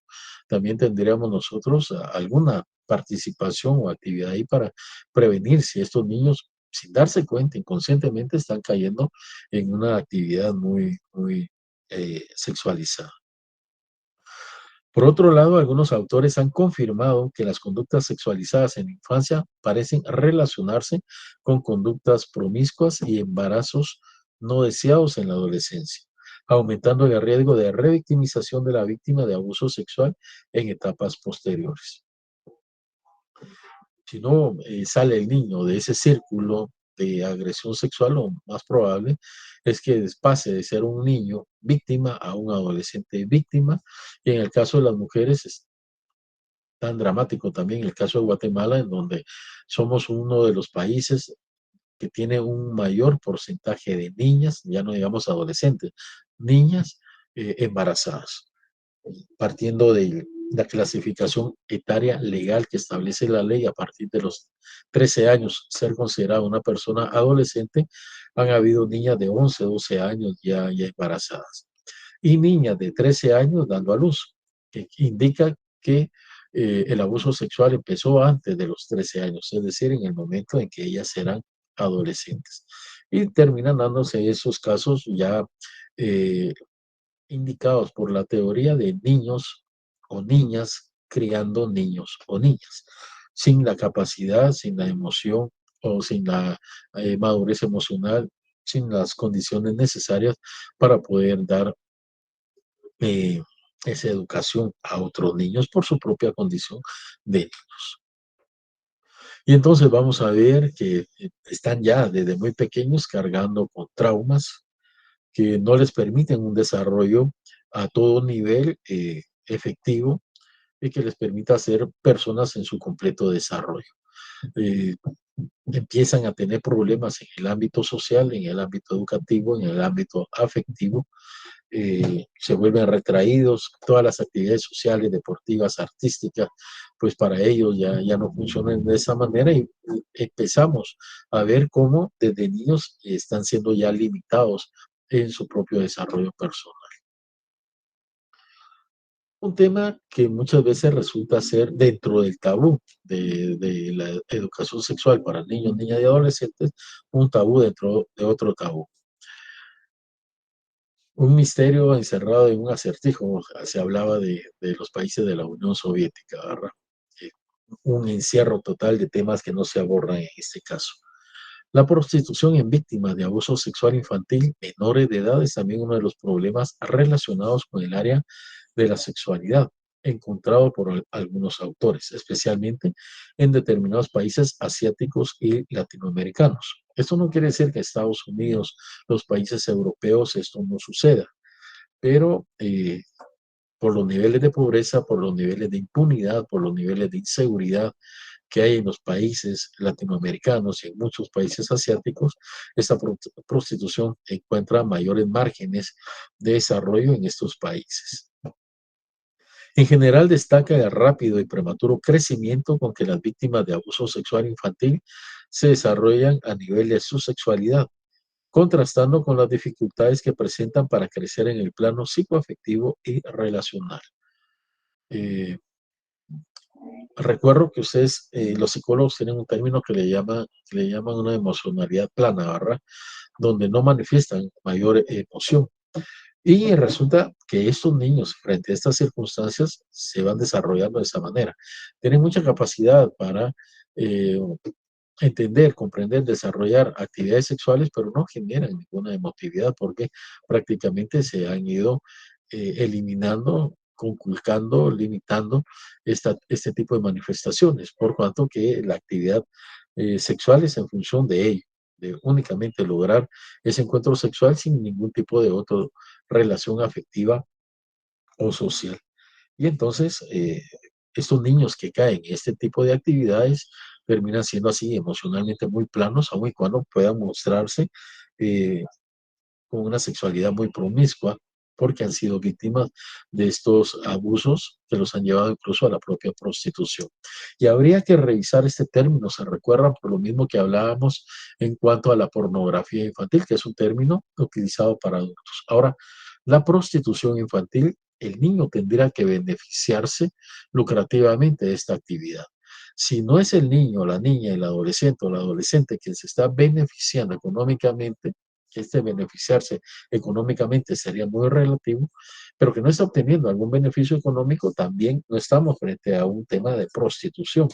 También tendríamos nosotros alguna participación o actividad ahí para prevenir si estos niños, sin darse cuenta, inconscientemente están cayendo en una actividad muy, muy sexualizada. Por otro lado, algunos autores han confirmado que las conductas sexualizadas en la infancia parecen relacionarse con conductas promiscuas y embarazos no deseados en la adolescencia, aumentando el riesgo de revictimización de la víctima de abuso sexual en etapas posteriores. Si no sale el niño de ese círculo de agresión sexual, lo más probable es que pase de ser un niño víctima a un adolescente víctima, y en el caso de las mujeres es tan dramático también el caso de Guatemala, en donde somos uno de los países que tiene un mayor porcentaje de niñas, ya no digamos adolescentes, niñas embarazadas, partiendo de la clasificación etaria legal que establece la ley. A partir de los 13 años ser considerada una persona adolescente, han habido niñas de 11, 12 años ya embarazadas y niñas de 13 años dando a luz, que indica que el abuso sexual empezó antes de los 13 años, es decir, en el momento en que ellas eran adolescentes. Y terminan dándose esos casos ya indicados por la teoría de niños o niñas criando niños o niñas, sin la capacidad, sin la emoción o sin la madurez emocional, sin las condiciones necesarias para poder dar esa educación a otros niños por su propia condición de niños. Y entonces vamos a ver que están ya desde muy pequeños cargando con traumas que no les permiten un desarrollo a todo nivel efectivo y que les permita ser personas en su completo desarrollo. Empiezan a tener problemas en el ámbito social, en el ámbito educativo, en el ámbito afectivo, se vuelven retraídos, todas las actividades sociales, deportivas, artísticas, pues para ellos ya no funcionan de esa manera, y empezamos a ver cómo desde niños están siendo ya limitados en su propio desarrollo personal. Un tema que muchas veces resulta ser dentro del tabú de la educación sexual para niños, niñas y adolescentes, un tabú dentro de otro tabú. Un misterio encerrado en un acertijo, se hablaba de los países de la Unión Soviética, ¿verdad? Un encierro total de temas que no se abordan en este caso. La prostitución en víctimas de abuso sexual infantil menores de edad es también uno de los problemas relacionados con el área de la sexualidad, encontrado por algunos autores, especialmente en determinados países asiáticos y latinoamericanos. Esto no quiere decir que en Estados Unidos, los países europeos, esto no suceda, pero por los niveles de pobreza, por los niveles de impunidad, por los niveles de inseguridad que hay en los países latinoamericanos y en muchos países asiáticos, esta prostitución encuentra mayores márgenes de desarrollo en estos países. En general, destaca el rápido y prematuro crecimiento con que las víctimas de abuso sexual infantil se desarrollan a nivel de su sexualidad, contrastando con las dificultades que presentan para crecer en el plano psicoafectivo y relacional. Recuerdo que ustedes, los psicólogos, tienen un término que le llaman una emocionalidad plana, ¿verdad? Donde no manifiestan mayor emoción. Y resulta que estos niños, frente a estas circunstancias, se van desarrollando de esa manera. Tienen mucha capacidad para entender, comprender, desarrollar actividades sexuales, pero no generan ninguna emotividad porque prácticamente se han ido eliminando, conculcando, limitando este tipo de manifestaciones, por cuanto que la actividad sexual es en función de ello, de únicamente lograr ese encuentro sexual sin ningún tipo de otra relación afectiva o social. Y entonces, estos niños que caen en este tipo de actividades terminan siendo así emocionalmente muy planos, aun y cuando puedan mostrarse con una sexualidad muy promiscua, porque han sido víctimas de estos abusos que los han llevado incluso a la propia prostitución. Y habría que revisar este término, se recuerda, por lo mismo que hablábamos en cuanto a la pornografía infantil, que es un término utilizado para adultos. Ahora, la prostitución infantil, el niño tendría que beneficiarse lucrativamente de esta actividad. Si no es el niño, la niña, el adolescente o la adolescente quien se está beneficiando económicamente, beneficiarse económicamente sería muy relativo, pero que no está obteniendo algún beneficio económico, también no estamos frente a un tema de prostitución.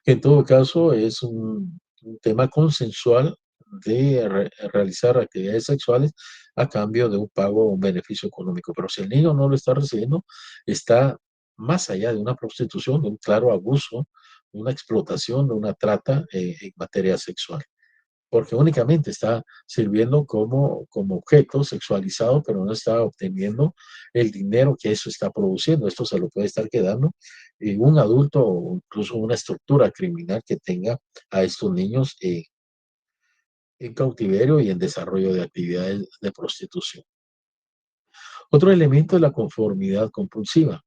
En todo caso, es un tema consensual de realizar actividades sexuales a cambio de un pago o un beneficio económico. Pero si el niño no lo está recibiendo, está más allá de una prostitución, de un claro abuso, de una explotación, de una trata en materia sexual, porque únicamente está sirviendo como objeto sexualizado, pero no está obteniendo el dinero que eso está produciendo. Esto se lo puede estar quedando un adulto o incluso una estructura criminal que tenga a estos niños en cautiverio y en desarrollo de actividades de prostitución. Otro elemento es la conformidad compulsiva.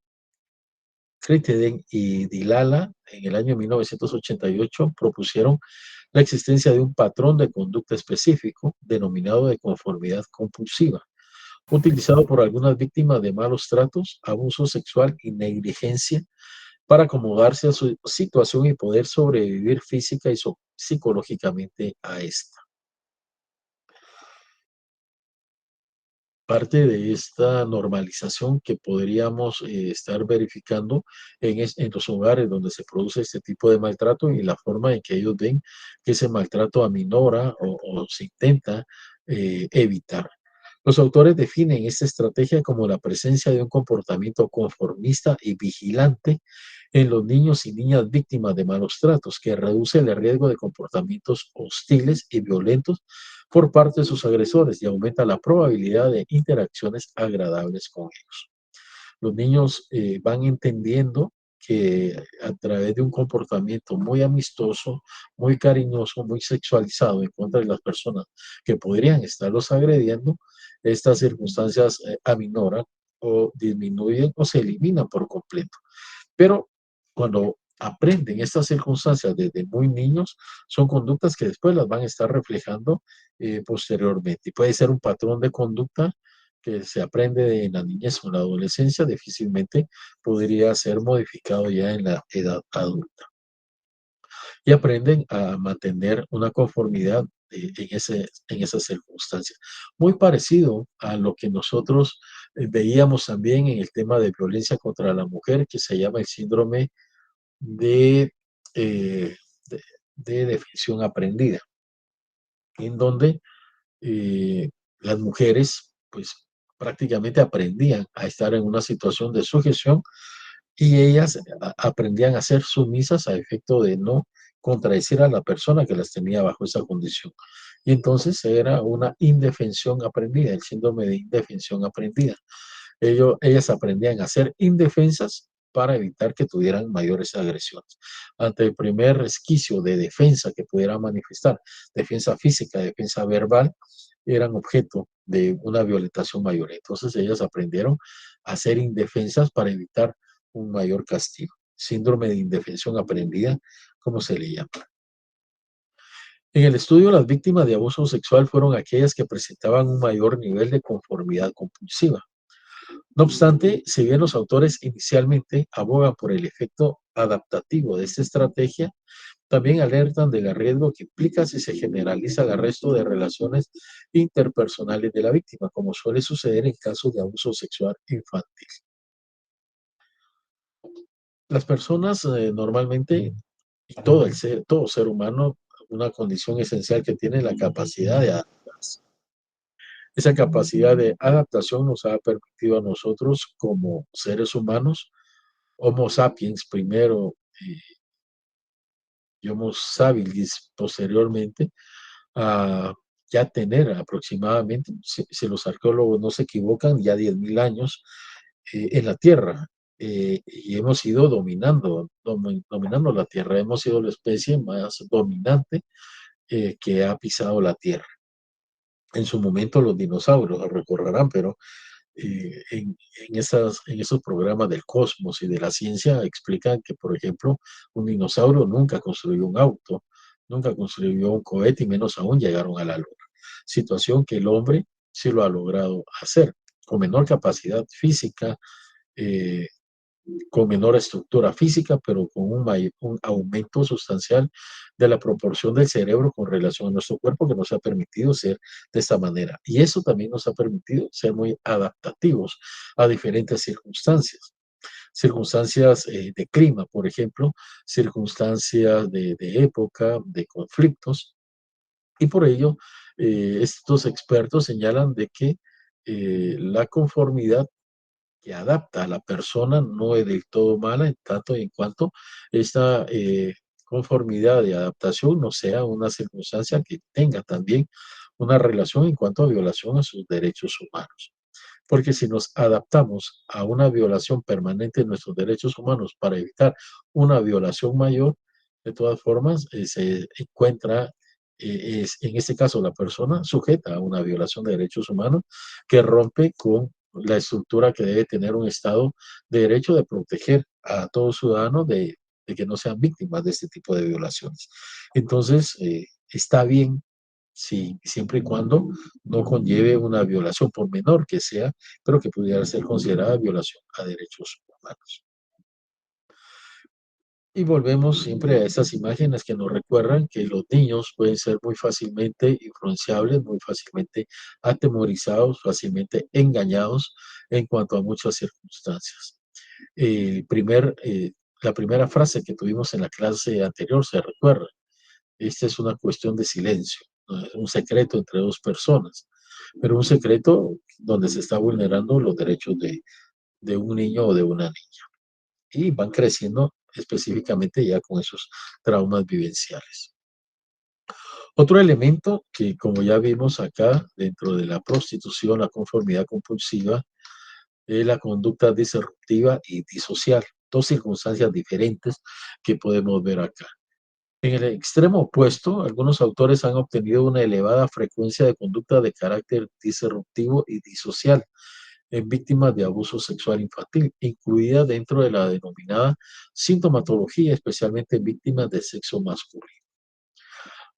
Crittenden y Dillala en el año 1988 propusieron la existencia de un patrón de conducta específico denominado de conformidad compulsiva, utilizado por algunas víctimas de malos tratos, abuso sexual y negligencia para acomodarse a su situación y poder sobrevivir física y psicológicamente a esta. Parte de esta normalización que podríamos estar verificando en los hogares donde se produce este tipo de maltrato y la forma en que ellos ven que ese maltrato aminora o se intenta evitar. Los autores definen esta estrategia como la presencia de un comportamiento conformista y vigilante en los niños y niñas víctimas de malos tratos, que reduce el riesgo de comportamientos hostiles y violentos por parte de sus agresores y aumenta la probabilidad de interacciones agradables con ellos. Los niños van entendiendo que a través de un comportamiento muy amistoso, muy cariñoso, muy sexualizado en contra de las personas que podrían estarlos agrediendo, estas circunstancias aminoran o disminuyen o se eliminan por completo. Pero cuando aprenden estas circunstancias desde muy niños, son conductas que después las van a estar reflejando posteriormente. Y puede ser un patrón de conducta que se aprende en la niñez o en la adolescencia, difícilmente podría ser modificado ya en la edad adulta. Y aprenden a mantener una conformidad en esas circunstancias. Muy parecido a lo que nosotros veíamos también en el tema de violencia contra la mujer, que se llama el síndrome de, eh, de, de defensión aprendida, en donde las mujeres pues prácticamente aprendían a estar en una situación de sujeción y ellas aprendían a ser sumisas a efecto de no contradecir a la persona que las tenía bajo esa condición. Y entonces era una indefensión aprendida, el síndrome de indefensión aprendida. Ellas aprendían a ser indefensas para evitar que tuvieran mayores agresiones. Ante el primer resquicio de defensa que pudieran manifestar, defensa física, defensa verbal, eran objeto de una violentación mayor. Entonces ellas aprendieron a ser indefensas para evitar un mayor castigo. Síndrome de indefensión aprendida, como se le llama. En el estudio, las víctimas de abuso sexual fueron aquellas que presentaban un mayor nivel de conformidad compulsiva. No obstante, si bien los autores inicialmente abogan por el efecto adaptativo de esta estrategia, también alertan del riesgo que implica si se generaliza el resto de relaciones interpersonales de la víctima, como suele suceder en casos de abuso sexual infantil. Las personas normalmente, y todo ser humano, una condición esencial que tiene la capacidad de adaptarse. Esa capacidad de adaptación nos ha permitido a nosotros como seres humanos, Homo sapiens primero y Homo habilis posteriormente, a ya tener aproximadamente, si los arqueólogos no se equivocan, ya 10.000 años en la Tierra. Y hemos ido dominando la Tierra. Hemos sido la especie más dominante que ha pisado la Tierra. En su momento los dinosaurios lo recordarán, pero en esos programas del cosmos y de la ciencia explican que, por ejemplo, un dinosaurio nunca construyó un auto, nunca construyó un cohete y menos aún llegaron a la Luna. Situación que el hombre sí lo ha logrado hacer, con menor capacidad física, eh, con menor estructura física, pero con un aumento sustancial de la proporción del cerebro con relación a nuestro cuerpo que nos ha permitido ser de esta manera. Y eso también nos ha permitido ser muy adaptativos a diferentes circunstancias. Circunstancias de clima, por ejemplo, circunstancias de época, de conflictos, Y por ello, estos expertos señalan de que la conformidad que adapta a la persona no es del todo mala en tanto y en cuanto esta conformidad y adaptación no sea una circunstancia que tenga también una relación en cuanto a violación a sus derechos humanos. Porque si nos adaptamos a una violación permanente de nuestros derechos humanos para evitar una violación mayor, de todas formas, se encuentra, en este caso, la persona sujeta a una violación de derechos humanos que rompe con la estructura que debe tener un Estado de derecho de proteger a todos ciudadanos de que no sean víctimas de este tipo de violaciones. Entonces, está bien sí, siempre y cuando no conlleve una violación, por menor que sea, pero que pudiera ser considerada violación a derechos humanos. Y volvemos siempre a esas imágenes que nos recuerdan que los niños pueden ser muy fácilmente influenciables, muy fácilmente atemorizados, fácilmente engañados en cuanto a muchas circunstancias. La primera frase que tuvimos en la clase anterior se recuerda. Esta es una cuestión de silencio, ¿no? Es un secreto entre dos personas, pero un secreto donde se está vulnerando los derechos de un niño o de una niña. Y van creciendo específicamente ya con esos traumas vivenciales. Otro elemento que, como ya vimos acá, dentro de la prostitución, la conformidad compulsiva, es la conducta disruptiva y disocial. Dos circunstancias diferentes que podemos ver acá. En el extremo opuesto, algunos autores han obtenido una elevada frecuencia de conducta de carácter disruptivo y disocial en víctimas de abuso sexual infantil, incluida dentro de la denominada sintomatología, especialmente en víctimas de sexo masculino.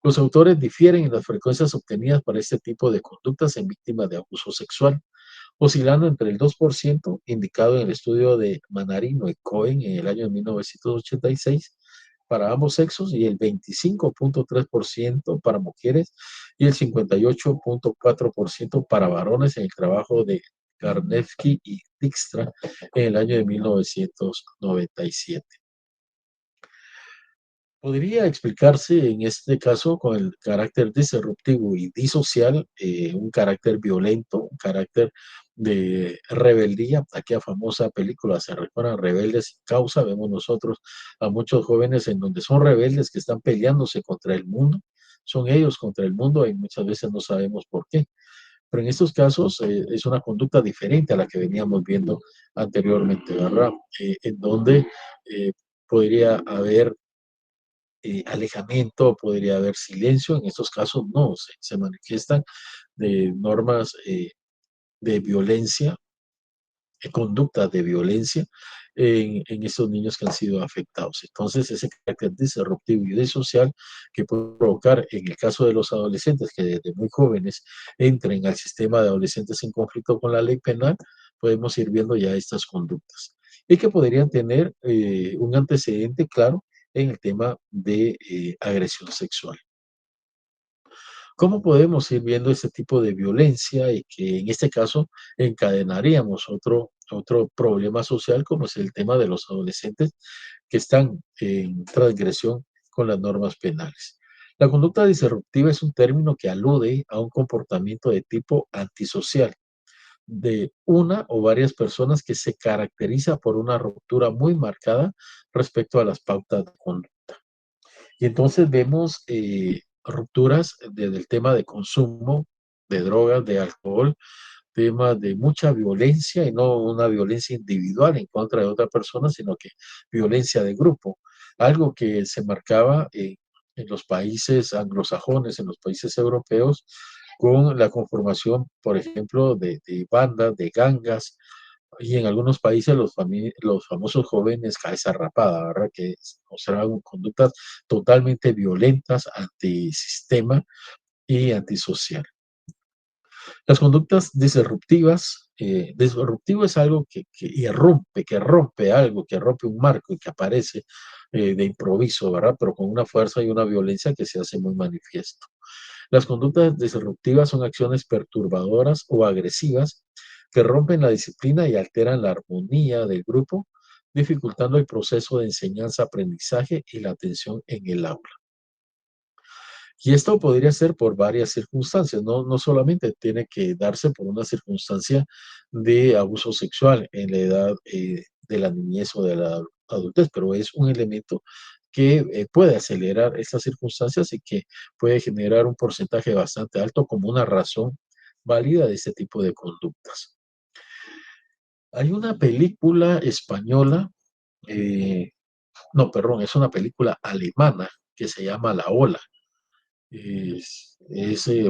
Los autores difieren en las frecuencias obtenidas para este tipo de conductas en víctimas de abuso sexual, oscilando entre el 2% indicado en el estudio de Manarino y Cohen en el año 1986 para ambos sexos y el 25.3% para mujeres y el 58.4% para varones en el trabajo de Karnevsky y Dijkstra en el año de 1997. Podría explicarse en este caso con el carácter disruptivo y disocial, un carácter violento, un carácter de rebeldía. Aquella famosa película, ¿se recuerdan? Rebeldes sin causa. Vemos nosotros a muchos jóvenes en donde son rebeldes que están peleándose contra el mundo. Son ellos contra el mundo y muchas veces no sabemos por qué. Pero en estos casos es una conducta diferente a la que veníamos viendo anteriormente, ¿verdad? En donde podría haber alejamiento, podría haber silencio. En estos casos no, se manifiestan de normas de violencia, conductas de violencia en estos niños que han sido afectados. Entonces, ese carácter disruptivo y disocial que puede provocar, en el caso de los adolescentes, que desde muy jóvenes entren al sistema de adolescentes en conflicto con la ley penal, podemos ir viendo ya estas conductas. Y que podrían tener un antecedente claro en el tema de agresión sexual. ¿Cómo podemos ir viendo este tipo de violencia y que en este caso encadenaríamos otro problema social como es el tema de los adolescentes que están en transgresión con las normas penales? La conducta disruptiva es un término que alude a un comportamiento de tipo antisocial de una o varias personas que se caracteriza por una ruptura muy marcada respecto a las pautas de conducta. Y entonces vemos rupturas desde el tema de consumo de drogas, de alcohol, temas de mucha violencia y no una violencia individual en contra de otra persona, sino que violencia de grupo. Algo que se marcaba en los países anglosajones, en los países europeos, con la conformación, por ejemplo, de bandas, de gangas, y en algunos países los famosos jóvenes cabeza rapada, ¿verdad? Que mostraban conductas totalmente violentas, antisistema y antisocial. Las conductas disruptivas, disruptivo es algo que rompe algo, que rompe un marco y que aparece de improviso, ¿verdad? Pero con una fuerza y una violencia que se hace muy manifiesto. Las conductas disruptivas son acciones perturbadoras o agresivas que rompen la disciplina y alteran la armonía del grupo, dificultando el proceso de enseñanza-aprendizaje y la atención en el aula. Y esto podría ser por varias circunstancias, no solamente tiene que darse por una circunstancia de abuso sexual en la edad de la niñez o de la adultez, pero es un elemento que puede acelerar estas circunstancias y que puede generar un porcentaje bastante alto como una razón válida de este tipo de conductas. Hay una película española, no, perdón, es una película alemana que se llama La Ola. Es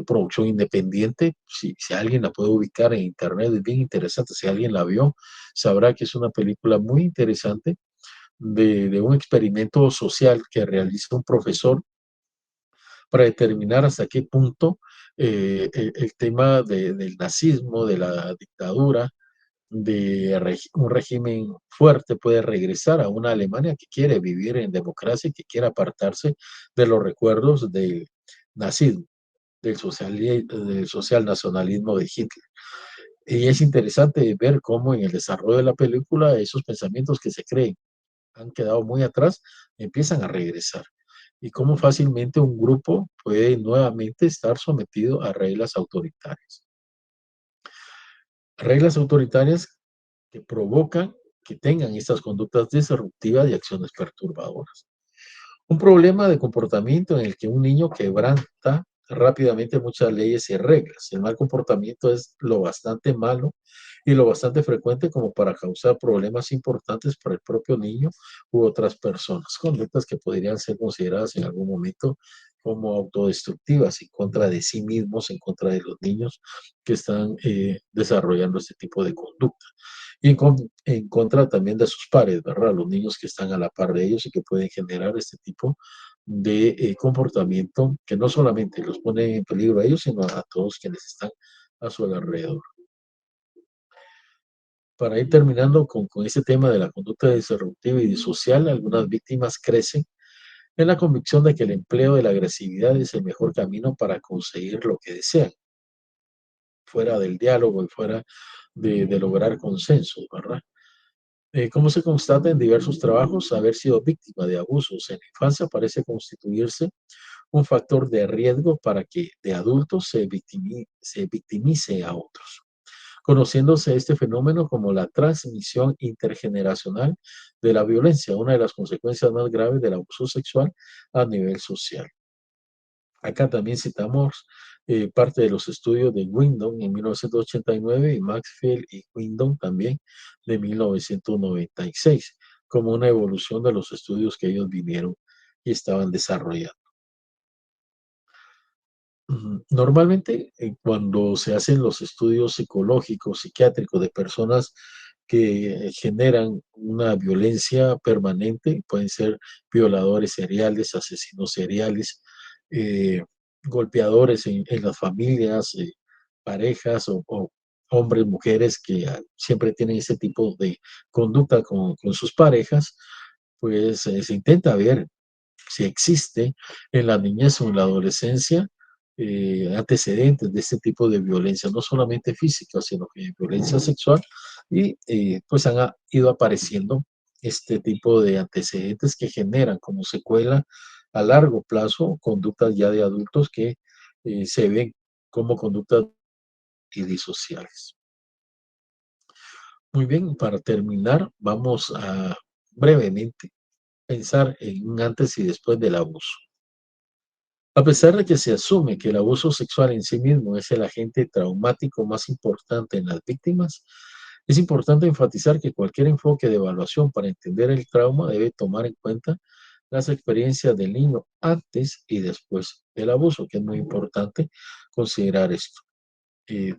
producción independiente. Si alguien la puede ubicar en internet, es bien interesante. Si alguien la vio, sabrá que es una película muy interesante de un experimento social que realiza un profesor para determinar hasta qué punto el tema del nazismo, de la dictadura, un régimen fuerte puede regresar a una Alemania que quiere vivir en democracia y que quiere apartarse de los recuerdos del nazismo, del social nacionalismo de Hitler. Y es interesante ver cómo en el desarrollo de la película esos pensamientos que se creen han quedado muy atrás empiezan a regresar y cómo fácilmente un grupo puede nuevamente estar sometido a reglas autoritarias. Reglas autoritarias que provocan que tengan estas conductas disruptivas y acciones perturbadoras. Un problema de comportamiento en el que un niño quebranta rápidamente muchas leyes y reglas. El mal comportamiento es lo bastante malo y lo bastante frecuente como para causar problemas importantes para el propio niño u otras personas. Conductas que podrían ser consideradas en algún momento como autodestructivas en contra de sí mismos, en contra de los niños que están desarrollando este tipo de conducta. Y en contra también de sus pares, ¿verdad? Los niños que están a la par de ellos y que pueden generar este tipo de comportamiento que no solamente los pone en peligro a ellos, sino a todos quienes están a su alrededor. Para ir terminando con este tema de la conducta disruptiva y disocial, algunas víctimas crecen en la convicción de que el empleo de la agresividad es el mejor camino para conseguir lo que desean, fuera del diálogo y fuera de lograr consensos, ¿verdad? Como se constata en diversos trabajos, haber sido víctima de abusos en la infancia parece constituirse un factor de riesgo para que de adultos se victimice a otros, conociéndose este fenómeno como la transmisión intergeneracional de la violencia, una de las consecuencias más graves del abuso sexual a nivel social. Acá también citamos parte de los estudios de Wyndham en 1989 y Maxfield y Wyndham también de 1996, como una evolución de los estudios que ellos vinieron y estaban desarrollando. Normalmente, cuando se hacen los estudios psicológicos, psiquiátricos de personas que generan una violencia permanente, pueden ser violadores seriales, asesinos seriales, eh, golpeadores en las familias, parejas o hombres, mujeres que siempre tienen ese tipo de conducta con sus parejas, pues se intenta ver si existe en la niñez o en la adolescencia antecedentes de este tipo de violencia, no solamente física, sino que violencia sexual, y pues ido apareciendo este tipo de antecedentes que generan como secuela a largo plazo conductas ya de adultos que se ven como conductas disociales. Muy bien, para terminar, vamos a brevemente pensar en un antes y después del abuso. A pesar de que se asume que el abuso sexual en sí mismo es el agente traumático más importante en las víctimas, es importante enfatizar que cualquier enfoque de evaluación para entender el trauma debe tomar en cuenta las experiencias del niño antes y después del abuso, que es muy importante considerar esto.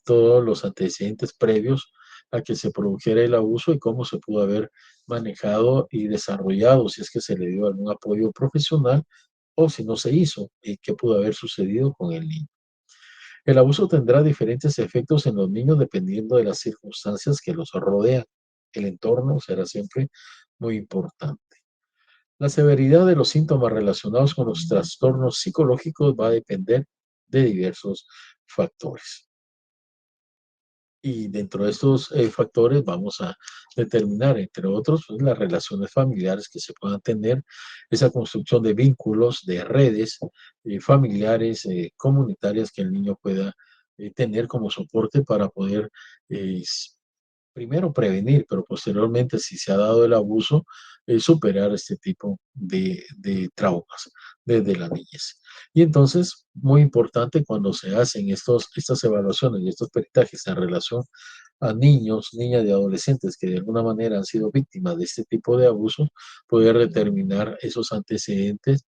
Todos los antecedentes previos a que se produjera el abuso y cómo se pudo haber manejado y desarrollado, si es que se le dio algún apoyo profesional o si no se hizo, qué pudo haber sucedido con el niño. El abuso tendrá diferentes efectos en los niños dependiendo de las circunstancias que los rodean. El entorno será siempre muy importante. La severidad de los síntomas relacionados con los trastornos psicológicos va a depender de diversos factores. Y dentro de estos factores vamos a determinar, entre otros, pues, las relaciones familiares que se puedan tener, esa construcción de vínculos, de redes familiares, comunitarias que el niño pueda tener como soporte para poder primero prevenir, pero posteriormente, si se ha dado el abuso, superar este tipo de traumas desde la niñez. Y entonces, muy importante cuando se hacen estas evaluaciones y estos peritajes en relación a niños, niñas y adolescentes que de alguna manera han sido víctimas de este tipo de abuso, poder determinar esos antecedentes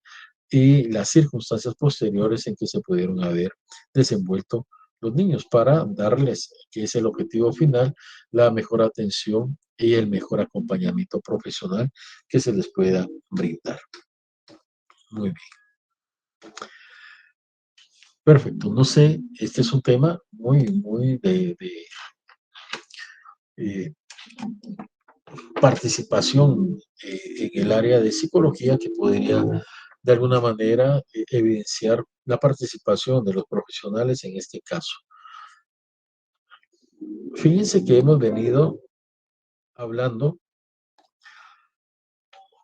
y las circunstancias posteriores en que se pudieron haber desenvuelto los niños para darles, que es el objetivo final, la mejor atención y el mejor acompañamiento profesional que se les pueda brindar. Muy bien. Perfecto. No sé, este es un tema muy de participación en el área de psicología que podría de alguna manera evidenciar la participación de los profesionales en este caso. Fíjense que hemos venido hablando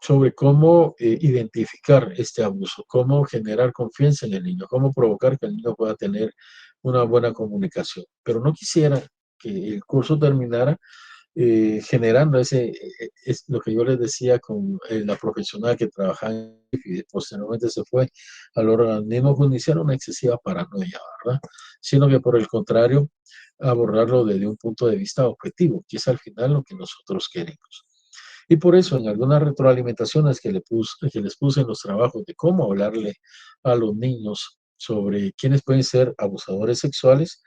sobre cómo identificar este abuso, cómo generar confianza en el niño, cómo provocar que el niño pueda tener una buena comunicación. Pero no quisiera que el curso terminara generando es lo que yo les decía con la profesional que trabajaba y posteriormente se fue al organismo judicial, una excesiva paranoia, ¿verdad? Sino que por el contrario, abordarlo desde un punto de vista objetivo, que es al final lo que nosotros queremos. Y por eso en algunas retroalimentaciones que les puse en los trabajos de cómo hablarle a los niños sobre quiénes pueden ser abusadores sexuales,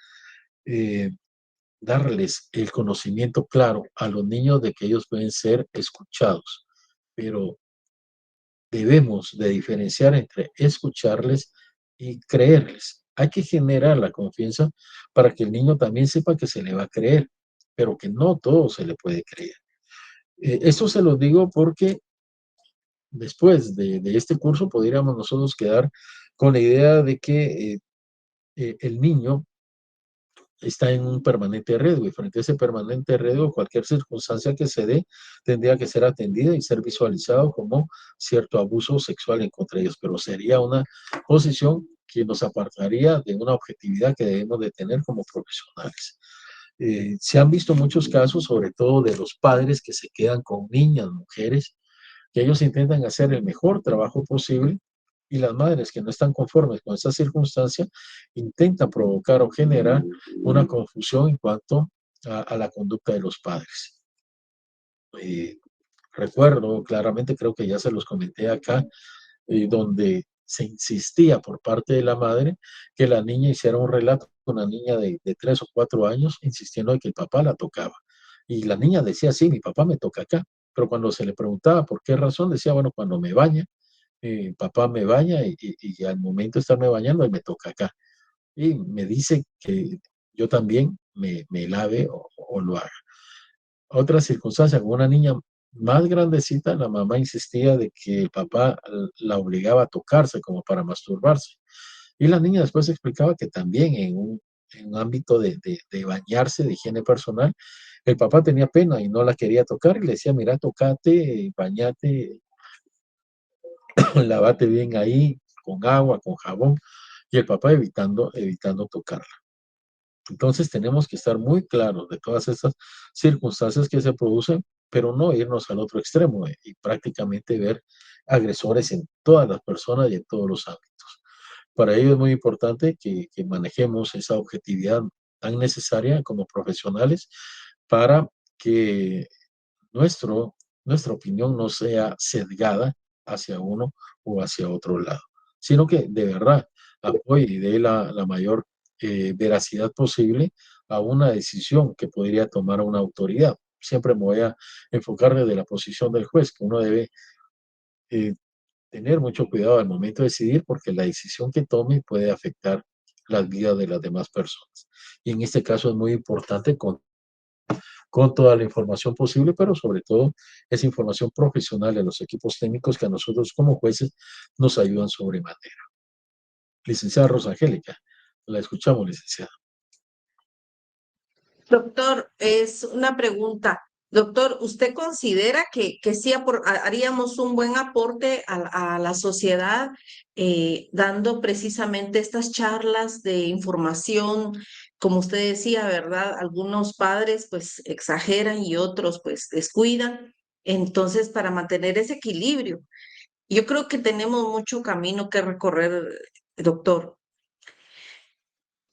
darles el conocimiento claro a los niños de que ellos pueden ser escuchados, pero debemos de diferenciar entre escucharles y creerles. Hay que generar la confianza para que el niño también sepa que se le va a creer, pero que no todo se le puede creer. Esto se lo digo porque después de este curso podríamos nosotros quedar con la idea de que el niño está en un permanente riesgo y frente a ese permanente riesgo, cualquier circunstancia que se dé tendría que ser atendida y ser visualizado como cierto abuso sexual en contra de ellos, pero sería una posición que nos apartaría de una objetividad que debemos de tener como profesionales. Se han visto muchos casos, sobre todo de los padres que se quedan con niñas, mujeres, que ellos intentan hacer el mejor trabajo posible y las madres que no están conformes con esta circunstancia intentan provocar o generar una confusión en cuanto a la conducta de los padres. Recuerdo claramente, creo que ya se los comenté acá, donde se insistía por parte de la madre que la niña hiciera un relato con una niña de 3 o 4 años, insistiendo en que el papá la tocaba. Y la niña decía, sí, mi papá me toca acá. Pero cuando se le preguntaba por qué razón, decía, bueno, cuando me baña, papá me baña y al momento de estarme bañando, él me toca acá. Y me dice que yo también me lave o lo haga. Otra circunstancia, con una niña más grandecita, la mamá insistía de que el papá la obligaba a tocarse como para masturbarse. Y la niña después explicaba que también en un ámbito de bañarse, de higiene personal, el papá tenía pena y no la quería tocar y le decía, mira, tocate, bañate, lavate bien ahí, con agua, con jabón, y el papá evitando tocarla. Entonces tenemos que estar muy claros de todas estas circunstancias que se producen, pero no irnos al otro extremo y prácticamente ver agresores en todas las personas y en todos los ámbitos. Para ello es muy importante que manejemos esa objetividad tan necesaria como profesionales para que nuestra opinión no sea sesgada hacia uno o hacia otro lado, sino que de verdad apoye y dé la mayor veracidad posible a una decisión que podría tomar una autoridad. Siempre me voy a enfocar desde la posición del juez, que uno debe eh, tener mucho cuidado al momento de decidir porque la decisión que tome puede afectar las vidas de las demás personas. Y en este caso es muy importante con toda la información posible, pero sobre todo esa información profesional de los equipos técnicos que a nosotros como jueces nos ayudan sobremanera. Licenciada Rosa Angélica, la escuchamos, licenciada. Doctor, es una pregunta. Doctor, ¿usted considera que sí haríamos un buen aporte a la sociedad dando precisamente estas charlas de información? Como usted decía, ¿verdad? Algunos padres pues exageran y otros pues descuidan. Entonces, para mantener ese equilibrio, yo creo que tenemos mucho camino que recorrer, doctor.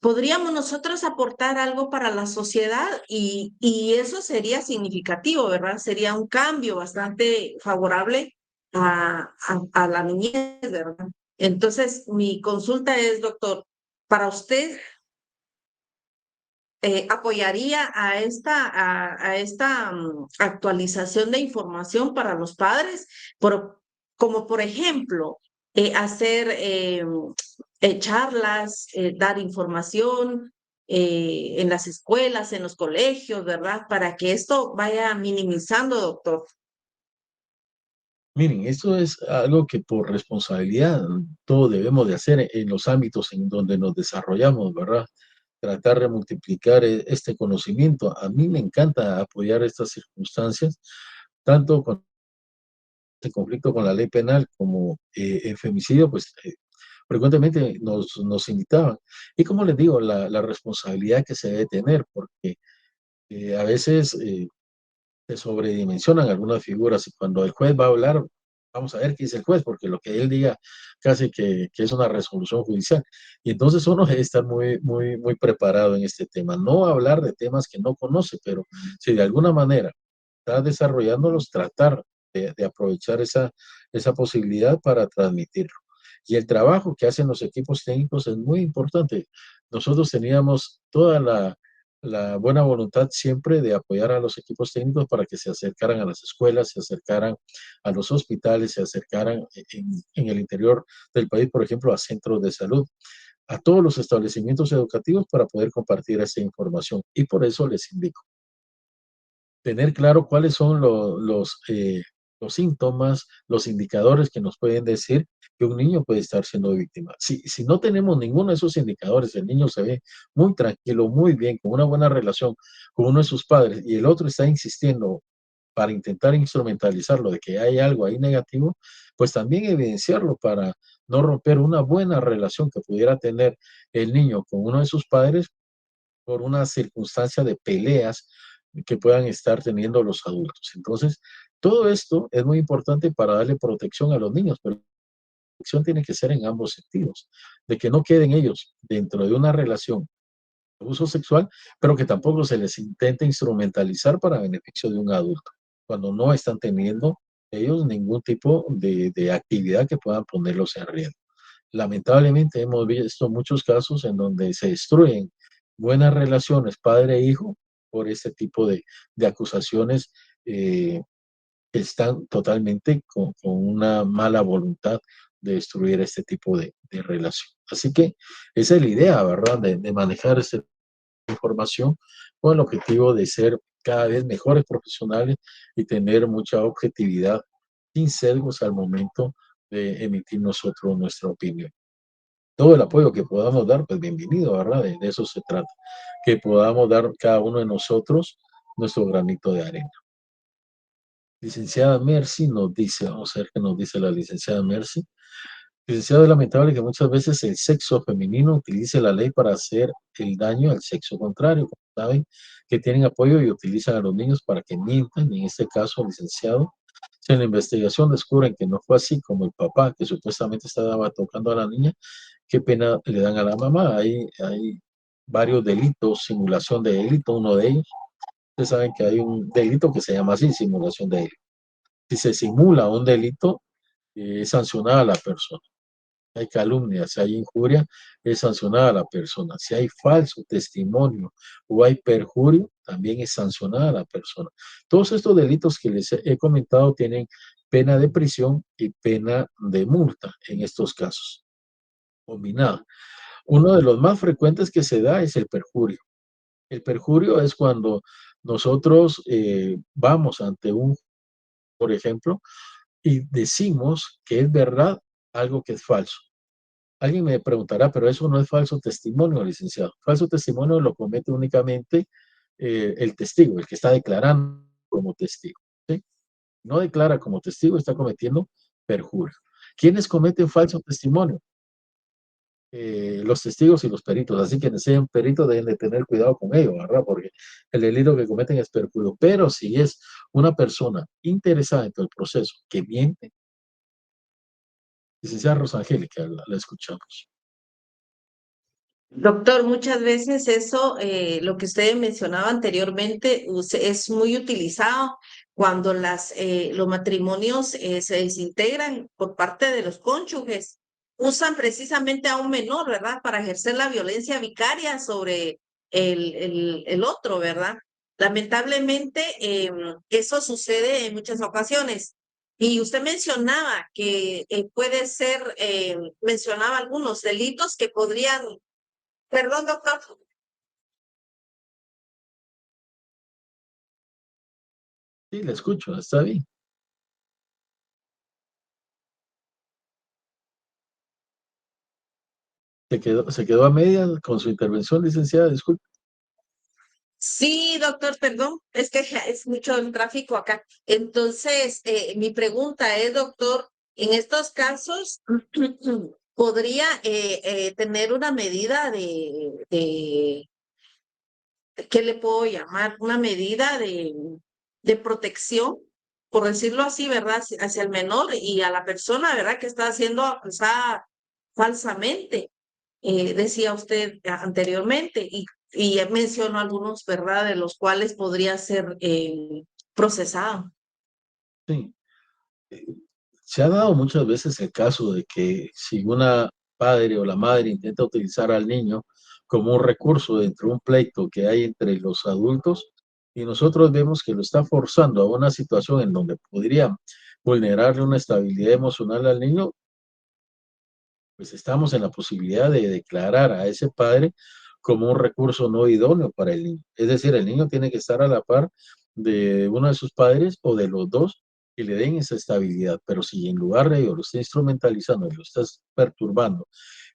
¿Podríamos nosotros aportar algo para la sociedad? Y eso sería significativo, ¿verdad? Sería un cambio bastante favorable a la niñez, ¿verdad? Entonces, mi consulta es, doctor, para usted, ¿apoyaría a esta actualización de información para los padres? Como por ejemplo, hacer charlas, dar información en las escuelas, en los colegios, ¿verdad? Para que esto vaya minimizando, doctor. Miren, esto es algo que por responsabilidad todos debemos de hacer en los ámbitos en donde nos desarrollamos, ¿verdad? Tratar de multiplicar este conocimiento. A mí me encanta apoyar estas circunstancias, tanto con este conflicto con la ley penal como el femicidio, pues frecuentemente nos invitaban. Y como les digo, la responsabilidad que se debe tener, porque a veces se sobredimensionan algunas figuras y cuando el juez va a hablar, vamos a ver qué dice el juez, porque lo que él diga casi que es una resolución judicial. Y entonces uno debe estar muy preparado en este tema. No hablar de temas que no conoce, pero si de alguna manera está desarrollándolos, tratar de aprovechar esa posibilidad para transmitirlo. Y el trabajo que hacen los equipos técnicos es muy importante. Nosotros teníamos toda la buena voluntad siempre de apoyar a los equipos técnicos para que se acercaran a las escuelas, se acercaran a los hospitales, se acercaran en el interior del país, por ejemplo, a centros de salud, a todos los establecimientos educativos para poder compartir esa información. Y por eso les indico, tener claro cuáles son los síntomas, los indicadores que nos pueden decir que un niño puede estar siendo víctima. Si no tenemos ninguno de esos indicadores, el niño se ve muy tranquilo, muy bien, con una buena relación con uno de sus padres y el otro está insistiendo para intentar instrumentalizarlo de que hay algo ahí negativo, pues también evidenciarlo para no romper una buena relación que pudiera tener el niño con uno de sus padres por una circunstancia de peleas que puedan estar teniendo los adultos. Entonces, todo esto es muy importante para darle protección a los niños, pero la protección tiene que ser en ambos sentidos, de que no queden ellos dentro de una relación de abuso sexual, pero que tampoco se les intente instrumentalizar para beneficio de un adulto, cuando no están teniendo ellos ningún tipo de actividad que puedan ponerlos en riesgo. Lamentablemente hemos visto muchos casos en donde se destruyen buenas relaciones padre e hijo por este tipo de acusaciones que están totalmente con una mala voluntad de destruir este tipo de relación. Así que esa es la idea, ¿verdad? De manejar esta información con el objetivo de ser cada vez mejores profesionales y tener mucha objetividad sin sesgos al momento de emitir nosotros nuestra opinión. Todo el apoyo que podamos dar, pues bienvenido, ¿verdad? De eso se trata, que podamos dar cada uno de nosotros nuestro granito de arena. Licenciada Mercy nos dice, vamos a ver qué nos dice la licenciada Mercy. Licenciado, es lamentable que muchas veces el sexo femenino utilice la ley para hacer el daño al sexo contrario. Como saben que tienen apoyo y utilizan a los niños para que mientan, y en este caso, licenciado, si en la investigación descubren que no fue así, como el papá que supuestamente estaba tocando a la niña, qué pena le dan a la mamá. Hay varios delitos, simulación de delito, uno de ellos. Ustedes saben que hay un delito que se llama así, simulación de delito. Si se simula un delito, es sancionada la persona. Si hay calumnia, si hay injuria, es sancionada la persona. Si hay falso testimonio o hay perjurio, también es sancionada la persona. Todos estos delitos que les he comentado tienen pena de prisión y pena de multa en estos casos, combinada. Uno de los más frecuentes que se da es el perjurio. El perjurio es cuando nosotros vamos ante por ejemplo, y decimos que es verdad algo que es falso. Alguien me preguntará, pero eso no es falso testimonio, licenciado. Falso testimonio lo comete únicamente el testigo, el que está declarando como testigo. ¿Sí? No declara como testigo, está cometiendo perjurio. ¿Quiénes cometen falso testimonio? Los testigos y los peritos, así que sean peritos deben de tener cuidado con ello, ¿verdad? Porque el delito que cometen es perjurio, pero si es una persona interesada en todo el proceso que miente, licenciada Rosangélica, la escuchamos. Doctor, muchas veces eso, lo que usted mencionaba anteriormente, es muy utilizado cuando los matrimonios se desintegran por parte de los cónyuges. Usan precisamente a un menor, ¿verdad? Para ejercer la violencia vicaria sobre el otro, ¿verdad? Lamentablemente, eso sucede en muchas ocasiones. Y usted mencionaba que puede ser, mencionaba algunos delitos que podrían. Perdón, doctor. Sí, la escucho, está bien. Se quedó a medias con su intervención, licenciada, disculpe. Sí, doctor, perdón, es que es mucho el tráfico acá. Entonces, mi pregunta es, doctor, en estos casos, ¿podría tener una medida ¿qué le puedo llamar? Una medida de protección, por decirlo así, ¿verdad? Hacia el menor y a la persona, ¿verdad? Que está siendo acusada falsamente, decía usted anteriormente, y mencionó algunos, ¿verdad? De los cuales podría ser procesado. Sí. Se ha dado muchas veces el caso de que si una padre o la madre intenta utilizar al niño como un recurso dentro de un pleito que hay entre los adultos y nosotros vemos que lo está forzando a una situación en donde podría vulnerarle una estabilidad emocional al niño, pues estamos en la posibilidad de declarar a ese padre como un recurso no idóneo para el niño. Es decir, el niño tiene que estar a la par de uno de sus padres o de los dos que le den esa estabilidad. Pero si en lugar de ello lo está instrumentalizando y lo estás perturbando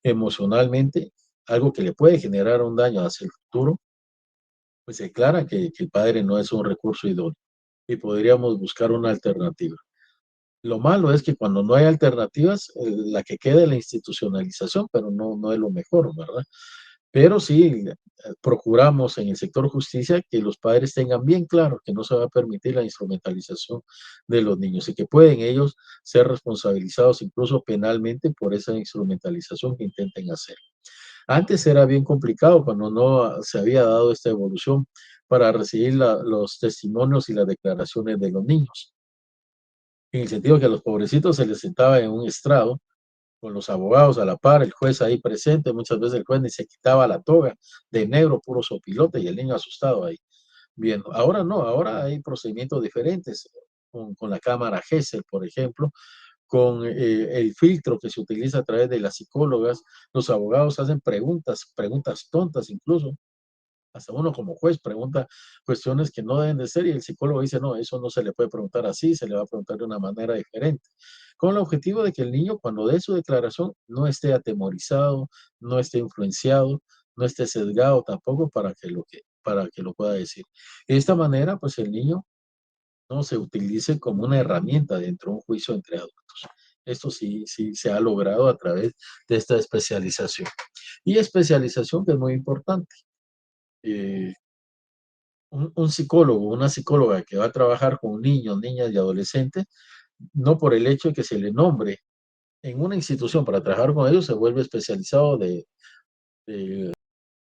emocionalmente, algo que le puede generar un daño hacia el futuro, pues se declara que el padre no es un recurso idóneo y podríamos buscar una alternativa. Lo malo es que cuando no hay alternativas, la que queda es la institucionalización, pero no es lo mejor, ¿verdad? Pero sí, procuramos en el sector justicia que los padres tengan bien claro que no se va a permitir la instrumentalización de los niños y que pueden ellos ser responsabilizados incluso penalmente por esa instrumentalización que intenten hacer. Antes era bien complicado cuando no se había dado esta evolución para recibir los testimonios y las declaraciones de los niños, en el sentido que a los pobrecitos se les sentaba en un estrado con los abogados a la par, el juez ahí presente, muchas veces el juez ni se quitaba la toga de negro, puro sopilote, y el niño asustado ahí. Bien, ahora no, ahora hay procedimientos diferentes, con la cámara Gesell, por ejemplo, con el filtro que se utiliza a través de las psicólogas, los abogados hacen preguntas tontas incluso, hasta uno como juez pregunta cuestiones que no deben de ser y el psicólogo dice, no, eso no se le puede preguntar así, se le va a preguntar de una manera diferente. Con el objetivo de que el niño cuando dé su declaración no esté atemorizado, no esté influenciado, no esté sesgado tampoco para que lo pueda decir. De esta manera, pues el niño no se utilice como una herramienta dentro de un juicio entre adultos. Esto sí se ha logrado a través de esta especialización. Y especialización que es muy importante. Un psicólogo, una psicóloga que va a trabajar con niños, niñas y adolescentes, no por el hecho de que se le nombre en una institución para trabajar con ellos, se vuelve especializado de